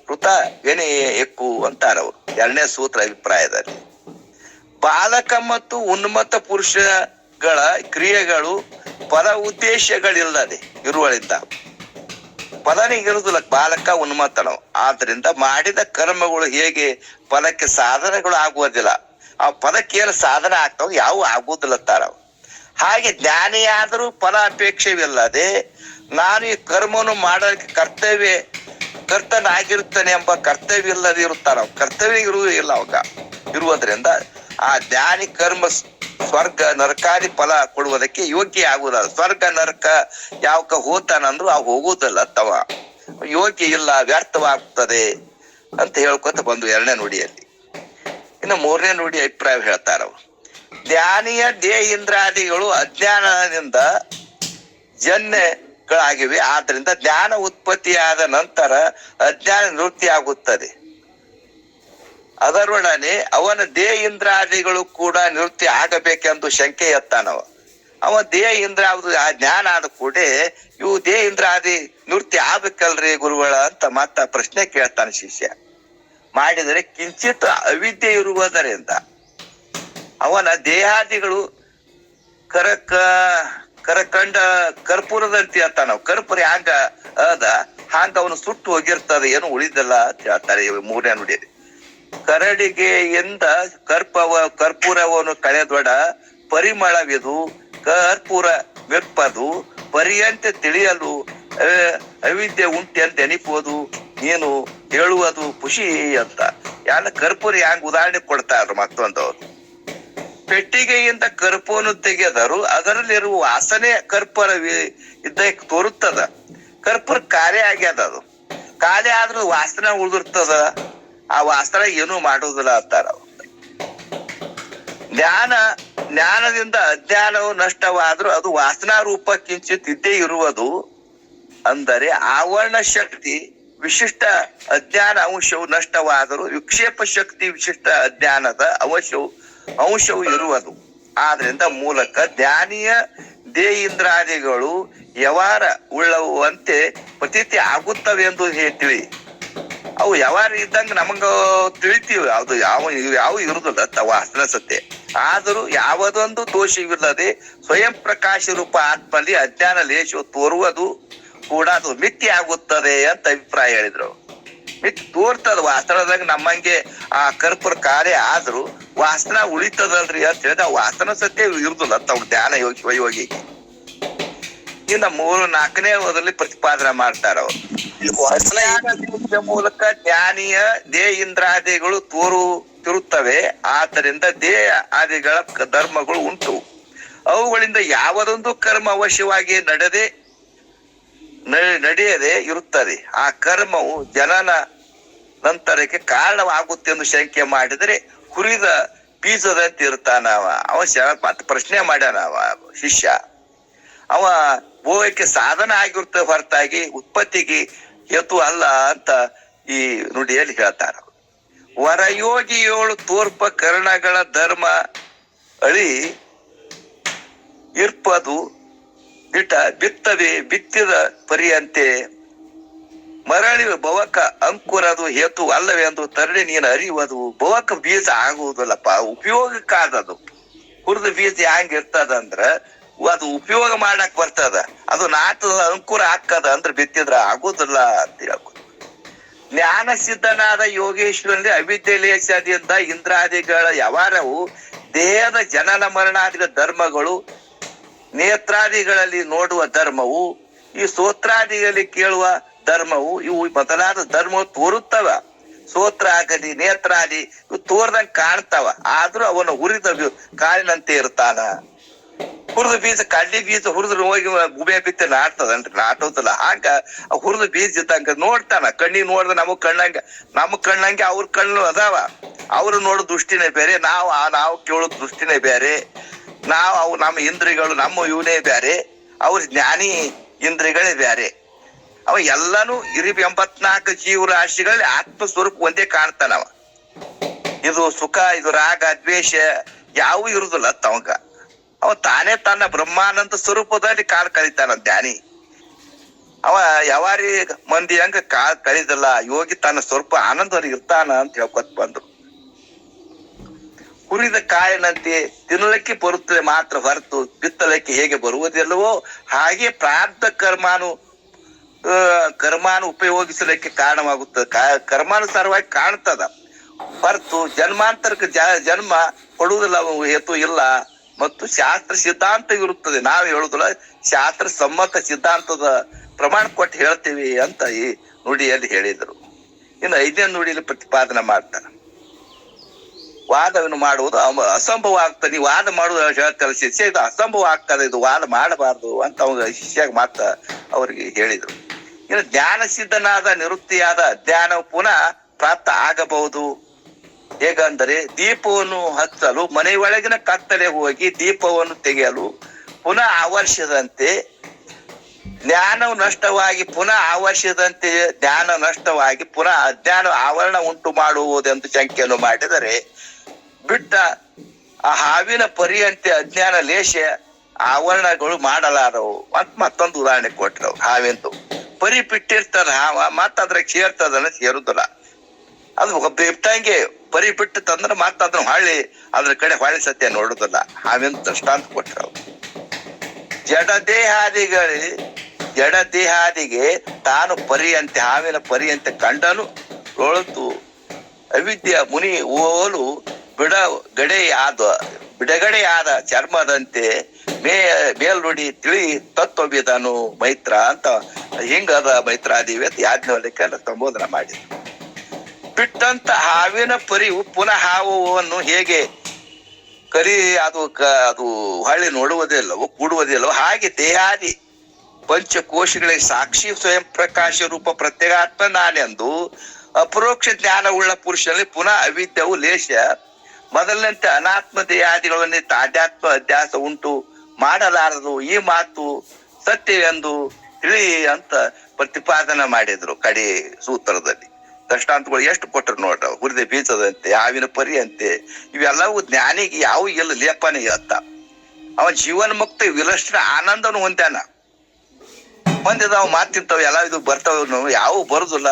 ಕೃತ ಎಕ್ಕು ಅಂತಾರವರು 2ನೇ ಸೂತ್ರ ಅಭಿಪ್ರಾಯದಲ್ಲಿ. ಬಾಲಕ ಮತ್ತು ಉನ್ಮತ್ತ ಪುರುಷಗಳ ಕ್ರಿಯೆಗಳು ಪದ ಉದ್ದೇಶಗಳಿಲ್ಲದೆ ಇರುವಳಿಂದ ಫಲನಿಗಿರುವುದಿಲ್ಲ. ಬಾಲಕ ಉನ್ಮತ್ತನವು ಆದ್ರಿಂದ ಮಾಡಿದ ಕರ್ಮಗಳು ಹೇಗೆ ಫಲಕ್ಕೆ ಸಾಧನಗಳು ಆಗುವುದಿಲ್ಲ, ಆ ಫಲಕ್ಕೆ ಏನು ಸಾಧನ ಆಗ್ತಾವ ಯಾವ ಆಗುವುದಿಲ್ಲ ತಾರವು. ಹಾಗೆ ಜ್ಞಾನಿಯಾದರೂ ಫಲ ಅಪೇಕ್ಷೆವಿಲ್ಲದೆ ನಾನು ಈ ಕರ್ಮವನ್ನು ಮಾಡೋದಕ್ಕೆ ಕರ್ತನಾಗಿರುತ್ತಾನೆ ಎಂಬ ಕರ್ತವ್ಯ ಇಲ್ಲದೆ ಇರುತ್ತಾರ. ಕರ್ತವ್ಯ ಇರುವುದಿಲ್ಲ ಅವಾಗ ಇರುವುದರಿಂದ ಆ ಜ್ಞಾನಿ ಕರ್ಮ ಸ್ವರ್ಗ ನರಕಾದಿ ಫಲ ಕೊಡುವುದಕ್ಕೆ ಯೋಗ್ಯ ಆಗುವುದಲ್ಲ. ಸ್ವರ್ಗ ನರಕ ಯಾವಕ ಹೋತಾನಂದ್ರು ಅವ್ ಹೋಗುವುದಿಲ್ಲ ತವ ಯೋಗ್ಯ ಇಲ್ಲ, ವ್ಯರ್ಥವಾಗ್ತದೆ ಅಂತ ಹೇಳ್ಕೊತ ಬಂದು 2ನೇ ನುಡಿಯಲ್ಲಿ. ಇನ್ನು 3ನೇ ನುಡಿ ಅಭಿಪ್ರಾಯ ಹೇಳ್ತಾರ ಅವ್ರು. ಜ್ಞಾನಿಯ ದೇಹೇಂದ್ರಾದಿಗಳು ಅಜ್ಞಾನದಿಂದ ಜನ್ಯಗಳಾಗಿವೆ. ಆದ್ರಿಂದ ಜ್ಞಾನ ಉತ್ಪತ್ತಿಯಾದ ನಂತರ ಅಜ್ಞಾನ ನಿವೃತ್ತಿ ಆಗುತ್ತದೆ. ಅದರೊಡನೆ ಅವನ ದೇಹೇಂದ್ರಾದಿಗಳು ಕೂಡ ನಿವೃತ್ತಿ ಆಗಬೇಕೆಂದು ಶಂಕೆ ಎತ್ತಾನವ. ಅವ ದೇಹೇಂದ್ರ ಆ ಜ್ಞಾನ ಆದ ಕೂಡೇ ಇವು ದೇಹೇಂದ್ರಾದಿ ನಿವೃತ್ತಿ ಆಗ್ಬೇಕಲ್ರಿ ಗುರುಗಳ ಅಂತ ಮತ್ತ ಪ್ರಶ್ನೆ ಕೇಳ್ತಾನೆ ಶಿಷ್ಯ. ಮಾಡಿದರೆ ಕಿಂಚಿತ್ ಅವಿದ್ಯೆ ಇರುವುದರಿಂದ ಅವನ ದೇಹಾದಿಗಳು ಕರಕಂಡ ಕರ್ಪೂರದಂತೆ ಹೇಳ್ತಾನ. ಕರ್ಪೂರ ಹ್ಯಾಂಗ ಅದ ಹಾಂಗ ಅವನು ಸುಟ್ಟು ಹೋಗಿರ್ತದೆ, ಏನು ಉಳಿದಲ್ಲ ಅಂತ ಹೇಳ್ತಾರೆ 3ನೇ ನುಡಿಯಲ್ಲಿ. ಕರಡಿಗೆಯಿಂದ ಕರ್ಪೂರವನ್ನು ಕಳೆದೊಡ ಪರಿಮಳವಿದು ಕರ್ಪೂರ ಮೆಪ್ಪದು ಪರಿಯಂತೆ ತಿಳಿಯಲು ಅವಿದ್ಯೆ ಉಂಟೆಂತ ಎನಿಪೋದು ನೀನು ಹೇಳುವುದು ಖುಷಿ ಅಂತ. ಯಾರ ಕರ್ಪೂರ ಹ್ಯಾಂಗ ಉದಾಹರಣೆ ಕೊಡ್ತಾರ ಮತ್ತೊಂದವ್ರು. ಪೆಟ್ಟಿಗೆಯಿಂದ ಕರ್ಪೂರವನ್ನು ತೆಗೆದರು ಅದರಲ್ಲಿರುವ ವಾಸನೆ ಕರ್ಪೂರ ಇದ್ದ ತೋರುತ್ತದ. ಕರ್ಪೂರ ಕಾರ್ಯ ಆಗ್ಯದ, ಅದು ಕಾರ್ಯ ಆದ್ರೂ ವಾಸನೆ ಉಳಿದಿರ್ತದ, ಆ ವಾಸನೆ ಏನೂ ಮಾಡುವುದಿಲ್ಲ ಅಂತಾರ. ಜ್ಞಾನದಿಂದ ಅಜ್ಞಾನವು ನಷ್ಟವಾದ್ರೂ ಅದು ವಾಸನಾ ರೂಪ ಕಿಂಚಿತ್ ಇದ್ದೇ ಇರುವುದು. ಅಂದರೆ ಆವರಣ ಶಕ್ತಿ ವಿಶಿಷ್ಟ ಅಜ್ಞಾನ ಅಂಶವು ನಷ್ಟವಾದರೂ ವಿಕ್ಷೇಪ ಶಕ್ತಿ ವಿಶಿಷ್ಟ ಅಜ್ಞಾನದ ಅಂಶವು ಇರುವುದು. ಆದ್ರಿಂದ ಮೂಲಕ ಜ್ಞಾನಿಯ ದೇಹೇಂದ್ರಾದಿಗಳು ವ್ಯವಹಾರ ಉಳ್ಳವಂತೆ ಪ್ರತೀತಿ ಆಗುತ್ತವೆ ಎಂದು ಹೇಳ್ತೀವಿ. ಅವು ವ್ಯವಹಾರ ಇದ್ದಂಗ ನಮಗ ತಿಳಿತೀವಿ, ಅದು ಯಾವ ಇರುದಿಲ್ಲ ವಾಸನ ಸತ್ಯ. ಆದರೂ ಯಾವುದೊಂದು ದೋಷವಿಲ್ಲದೆ ಸ್ವಯಂ ಪ್ರಕಾಶ ರೂಪ ಆತ್ಮಲ್ಲಿ ಅಜ್ಞಾನ ಲೇಷವು ತೋರುವುದು ಕೂಡ ಅದು ಮಿಥ್ಯೆ ಆಗುತ್ತದೆ ಅಂತ ಅಭಿಪ್ರಾಯ ಹೇಳಿದ್ರು. ಮಿಥ್ಯೆ ತೋರ್ತದ ವಾಸನದಾಗ ನಮ್ಮಂಗೆ ಆ ಕರ್ಪೂರ ಕಾರ್ಯ ಆದ್ರೂ ವಾಸನ ಉಳಿತದಲ್ರಿ ಅಂತ ಹೇಳಿದ ವಾಸನ ಸತ್ಯ ಇರುದಿಲ್ಲ ಅಂತ ಅವ್ರು ಧ್ಯಾನ ಯೋಗಿಗೆ. ಇನ್ನು 3-4ನೇ ಪ್ರತಿಪಾದನೆ ಮಾಡ್ತಾರ ಅವರು. ಮೂಲಕ ಜ್ಞಾನಿಯ ದೇಹೇಂದ್ರಾದಿಗಳು ತೋರುತ್ತಿರುತ್ತವೆ. ಆದ್ದರಿಂದ ದೇಹ ಆದಿಗಳ ಧರ್ಮಗಳು ಉಂಟು. ಅವುಗಳಿಂದ ಯಾವುದೊಂದು ಕರ್ಮ ಅವಶ್ಯವಾಗಿ ನಡೆಯದೆ ಇರುತ್ತದೆ. ಆ ಕರ್ಮವು ಜನನ ನಂತರಕ್ಕೆ ಕಾರಣವಾಗುತ್ತೆ ಎಂದು ಶಂಕೆ ಮಾಡಿದರೆ ಹುರಿದ ಬೀಜದಂತೆ ಇರ್ತಾನ ಅವ ಮತ್ತೆ ಪ್ರಶ್ನೆ ಮಾಡ್ಯಾನ ಶಿಷ್ಯ. ಅವ ಭೋಗಕ್ಕೆ ಸಾಧನ ಆಗಿರುತ್ತೆ ಹೊರತಾಗಿ ಉತ್ಪತ್ತಿಗೆ ಹೇತು ಅಲ್ಲ ಅಂತ ಈ ನುಡಿಯಲ್ಲಿ ಹೇಳ್ತಾರ. ವರಯೋಗಿ 7 ತೋರ್ಪ ಕರ್ಣಗಳ ಧರ್ಮ ಅಳಿ ಇರ್ಪದು ಬಿತ್ತಿದ ಪರಿಯಂತೆ ಮರಳಿ ಭವಕ ಅಂಕುರದು ಹೇತು ಅಲ್ಲವೆಂದು ತರಳಿ ನೀನು ಅರಿಯುವುದು. ಭವಕ ಬೀಜ ಆಗುವುದಿಲ್ಲಪ್ಪ, ಉಪಯೋಗಕ್ಕಾದದು. ಹುರಿದ ಬೀಜ ಹೆಂಗ್ ಇರ್ತದಂದ್ರ ಅದು ಉಪಯೋಗ ಮಾಡಕ್ ಬರ್ತದ, ಅದು ನಾಟದ ಅಂಕುರ ಹಾಕದ ಅಂದ್ರೆ ಬಿತ್ತಿದ್ರ ಆಗುದಿಲ್ಲ ಅಂತ ಹೇಳ್ಬೋದು. ಜ್ಞಾನ ಸಿದ್ಧನಾದ ಯೋಗೇಶ್ವರನಲ್ಲಿ ಅವಿದ್ಯೆ ಲೇಷದಿಂದ ಇಂದ್ರಾದಿಗಳ ವ್ಯವಹಾರವು ದೇಹದ ಜನನ ಮರಣಾದಿಗಳ ಧರ್ಮಗಳು, ನೇತ್ರಾದಿಗಳಲ್ಲಿ ನೋಡುವ ಧರ್ಮವು, ಈ ಸ್ತೋತ್ರಾದಿಗಳಲ್ಲಿ ಕೇಳುವ ಧರ್ಮವು, ಇವು ಮೊದಲಾದ ಧರ್ಮವು ತೋರುತ್ತವ. ಸೋತ್ರ ಆಗಲಿ ನೇತ್ರ ಆಗಲಿ ಇವು ತೋರ್ದಂಗ್ ಕಾಣ್ತಾವ, ಆದ್ರೂ ಅವನು ಹುರಿದ ಕಾಳಿನಂತೆ ಇರ್ತಾನ. ಹುರಿದ ಬೀಜ, ಕಡ್ಲಿ ಬೀಜ ಹುರಿದ್ರು ಹೋಗಿ ಗುಬೆ ಬಿತ್ತೆ ನಾಟ್ತದನ್ರಿ, ನಾಟೋದಲ್ಲ. ಹಾಗ ಹುರಿದ ಬೀಜ ಇದ್ದಂಗ ನೋಡ್ತಾನ, ಕಣ್ಣಿಗೆ ನೋಡ್ದ ನಮ್ಮ ಕಣ್ಣಂಗೆ ಅವ್ರ ಕಣ್ಣು ಅದಾವ. ಅವ್ರು ನೋಡೋ ದೃಷ್ಟಿನೇ ಬೇರೆ, ನಾವು ಕೇಳೋ ದೃಷ್ಟಿನೇ ಬೇರೆ. ನಮ್ಮ ಇಂದ್ರಿಯಗಳು ನಮ್ಮ ಇವನೇ ಬೇರೆ, ಅವ್ರ ಜ್ಞಾನಿ ಇಂದ್ರಿಯಗಳೇ ಬೇರೆ. ಅವ ಎಲ್ಲಾನು 84 ಜೀವರಾಶಿಗಳಲ್ಲಿ ಆತ್ಮಸ್ವರೂಪ ಒಂದೇ ಕಾಣ್ತಾನವ. ಇದು ಸುಖ, ಇದು ರಾಗ, ದ್ವೇಷ ಯಾವೂ ಇರುದಿಲ್ಲ ತವಂಗ. ಅವ ತಾನೇ ತನ್ನ ಬ್ರಹ್ಮಾನಂದ ಸ್ವರೂಪದಲ್ಲಿ ಕಾಲ್ ಕಳೀತಾನ ಜ್ಞಾನಿ. ಅವ ಯಾವಾರಿ ಮಂದಿ ಹಂಗ ಕಾಲ್ ಕಳೀದಲ್ಲ, ಯೋಗಿ ತನ್ನ ಸ್ವರೂಪ ಆನಂದದಲ್ಲಿ ಇರ್ತಾನ ಅಂತ ಹೇಳ್ಕೊತ್ ಬಂದ್ರು. ಹುರಿದ ಕಾಯಿನಂತೆ ತಿನ್ನಲಿಕ್ಕೆ ಬರುತ್ತದೆ ಮಾತ್ರ ಹೊರತು ಬಿತ್ತಲಿಕ್ಕೆ ಹೇಗೆ ಬರುವುದಿಲ್ಲವೋ ಹಾಗೆ ಪ್ರಾರಬ್ಧ ಕರ್ಮಾನು ಉಪಯೋಗಿಸಲಿಕ್ಕೆ ಕಾರಣವಾಗುತ್ತದೆ. ಕರ್ಮಾನುಸಾರವಾಗಿ ಕಾಣ್ತದ ಹೊರತು ಜನ್ಮಾಂತರಕ್ಕೆ ಜನ್ಮ ಕೊಡುವುದಿಲ್ಲ ಹೇತು ಇಲ್ಲ. ಮತ್ತು ಶಾಸ್ತ್ರ ಸಿದ್ಧಾಂತ ಇರುತ್ತದೆ, ನಾವು ಹೇಳುದಿಲ್ಲ, ಶಾಸ್ತ್ರ ಸಮ್ಮತ ಸಿದ್ಧಾಂತದ ಪ್ರಮಾಣ ಕೊಟ್ಟು ಹೇಳ್ತೀವಿ ಅಂತ ಈ ನುಡಿಯಲ್ಲಿ ಹೇಳಿದರು. ಇನ್ನು 5ನೇ ನುಡಿಯಲ್ಲಿ ಪ್ರತಿಪಾದನೆ ಮಾಡ್ತಾರ. ವಾದವನ್ನು ಮಾಡುವುದು ಅಸಂಭವ ಆಗ್ತದೆ. ನೀವು ವಾದ ಮಾಡುದು ಹೇಳ್ತಾರೆ, ಶಿಷ್ಯ ಇದು ಅಸಂಭವ ಆಗ್ತದೆ, ಇದು ವಾದ ಮಾಡಬಾರ್ದು ಅಂತ ಅವಾಗ ಶಿಷ್ಯಾಗ ಮಾತ ಅವ್ರಿಗೆ ಹೇಳಿದ್ರು. ಇನ್ನು ಜ್ಞಾನ ಸಿದ್ಧನಾದ ನಿವೃತ್ತಿಯಾದ ಜ್ಞಾನವು ಪುನಃ ಪ್ರಾಪ್ತ ಆಗಬಹುದು. ಹೇಗಂದರೆ ದೀಪವನ್ನು ಹಚ್ಚಲು ಮನೆಯೊಳಗಿನ ಕತ್ತಲೆ ಹೋಗಿ ದೀಪವನ್ನು ತೆಗೆಯಲು ಪುನಃ ಆವರ್ಷದಂತೆ ಜ್ಞಾನವು ನಷ್ಟವಾಗಿ ಪುನಃ ಆವರ್ಷದಂತೆ ಜ್ಞಾನ ನಷ್ಟವಾಗಿ ಪುನಃ ಅಜ್ಞಾನ ಆವರಣ ಉಂಟು ಮಾಡುವುದೆಂದು ಶಂಕೆಯನ್ನು ಮಾಡಿದರೆ ಬಿಟ್ಟ ಆ ಹಾವಿನ ಪರಿಯಂತೆ ಅಜ್ಞಾನ ಲೇಷ ಆವರಣಗಳು ಮಾಡಲಾರವು. ಮತ್ತೊಂದು ಉದಾಹರಣೆ ಕೊಟ್ರು. ಹಾವಿಂದು ಪರಿ ಬಿಟ್ಟಿರ್ತದ ಹಾವ, ಅದ್ರ ಸೇರ್ತದನ್ನ ಸೇರುದಿಲ್ಲ. ಅದು ಬಿಟ್ಟಂಗೆ ಪರಿ ಬಿಟ್ಟಂದ್ರ ಅದನ್ನ ಅದ್ರ ಕಡೆ ಹೊಳ್ಳಿ ಸತ್ಯ ನೋಡುದಿಲ್ಲ. ಹಾವಿನ ದೃಷ್ಟಾಂತ ಕೊಟ್ರು. ಜಡದೇಹಾದಿಗೆ ತಾನು ಪರಿಯಂತೆ ಹಾವಿನ ಪರಿಯಂತೆ ಕಂಡನು ಒಳತು ಅವಿದ್ಯ ಮುನಿ ಓಲು ಬಿಡಗಡೆಯಾದ ಚರ್ಮದಂತೆ ಮೇಲ್ನುಡಿ ತಿಳಿ ತತ್ವವಿದನು ಮೈತ್ರ ಅಂತ ಹಿಂಗದ ಮೈತ್ರಾದೇವಿ ಅಂತ ಯಾಜ್ಞವಲ್ಕ್ಯ ಸಂಬೋಧನೆ ಮಾಡಿದ್ರು. ಬಿಟ್ಟಂತ ಹಾವಿನ ಪರಿವು ಪುನಃ ಹಾವನ್ನು ಹೇಗೆ ಅದು ಹೊಳ್ಳಿ ನೋಡುವುದಿಲ್ಲವೋ ಕೂಡುವುದಿಲ್ಲವೋ ಹಾಗೆ ದೇಹಾದಿ ಪಂಚಕೋಶಗಳಿಗೆ ಸಾಕ್ಷಿ ಸ್ವಯಂ ಪ್ರಕಾಶ ರೂಪ ಪ್ರತ್ಯೇಗಾತ್ಮ ನಾನೆಂದು ಅಪರೋಕ್ಷ ಜ್ಞಾನವುಳ್ಳ ಪುರುಷನಲ್ಲಿ ಪುನಃ ಅವಿದ್ಯವು ಲೇಷ ಮೊದಲಿನಂತೆ ಅನಾತ್ಮ ದೇಹಾದಿಗಳಲ್ಲಿ ತಾಧ್ಯಾತ್ಮ ಅಧ್ಯಾಸ ಉಂಟು ಮಾಡಲಾರದು. ಈ ಮಾತು ಸತ್ಯವೆಂದು ತಿಳಿ ಅಂತ ಪ್ರತಿಪಾದನೆ ಮಾಡಿದ್ರು. ಕಡೆ ಸೂತ್ರದಲ್ಲಿ ದೃಷ್ಟಾಂತಗಳು ಎಷ್ಟು ಕೊಟ್ಟರು ನೋಡ್ರ. ಹುರಿದ ಬೀಜದಂತೆ, ಹಾವಿನ ಪರಿಯಂತೆ, ಇವೆಲ್ಲವೂ ಜ್ಞಾನಿಗೆ ಯಾವ ಎಲ್ಲ ಲೇಪನೆ ಇರತ್ತ. ಅವ ಜೀವನ್ ಮುಕ್ತ ವಿಲಕ್ಷಣ ಆನಂದನು ಹೊಂದ್ಯಾನ. ಹೊಂದಿದ ಅವ್ ಮಾತಿರ್ತಾವ, ಎಲ್ಲ ಇದು ಬರ್ತಾವ, ಯಾವ ಬರುದಿಲ್ಲ,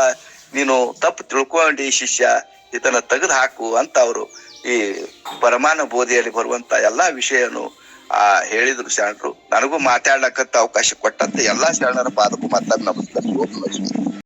ನೀನು ತಪ್ಪು ತಿಳ್ಕೊಂಡಿ ಶಿಷ್ಯ, ಇದನ್ನ ತೆಗೆದು ಹಾಕು ಅಂತ ಅವರು ಈ ಪರಮಾನ ಬೋಧಿಯಲ್ಲಿ ಬರುವಂತ ಎಲ್ಲಾ ವಿಷಯನು ಹೇಳಿದ್ರು ಶರಣರು. ನನಗೂ ಮಾತಾಡ್ಲಕ್ಕಂತ ಅವಕಾಶ ಕೊಟ್ಟಂತೆ ಎಲ್ಲಾ ಶರಣರ ಪಾದಕ್ಕೂ ಮಾತಾಡಿ ನಮಸ್ಕಾರ.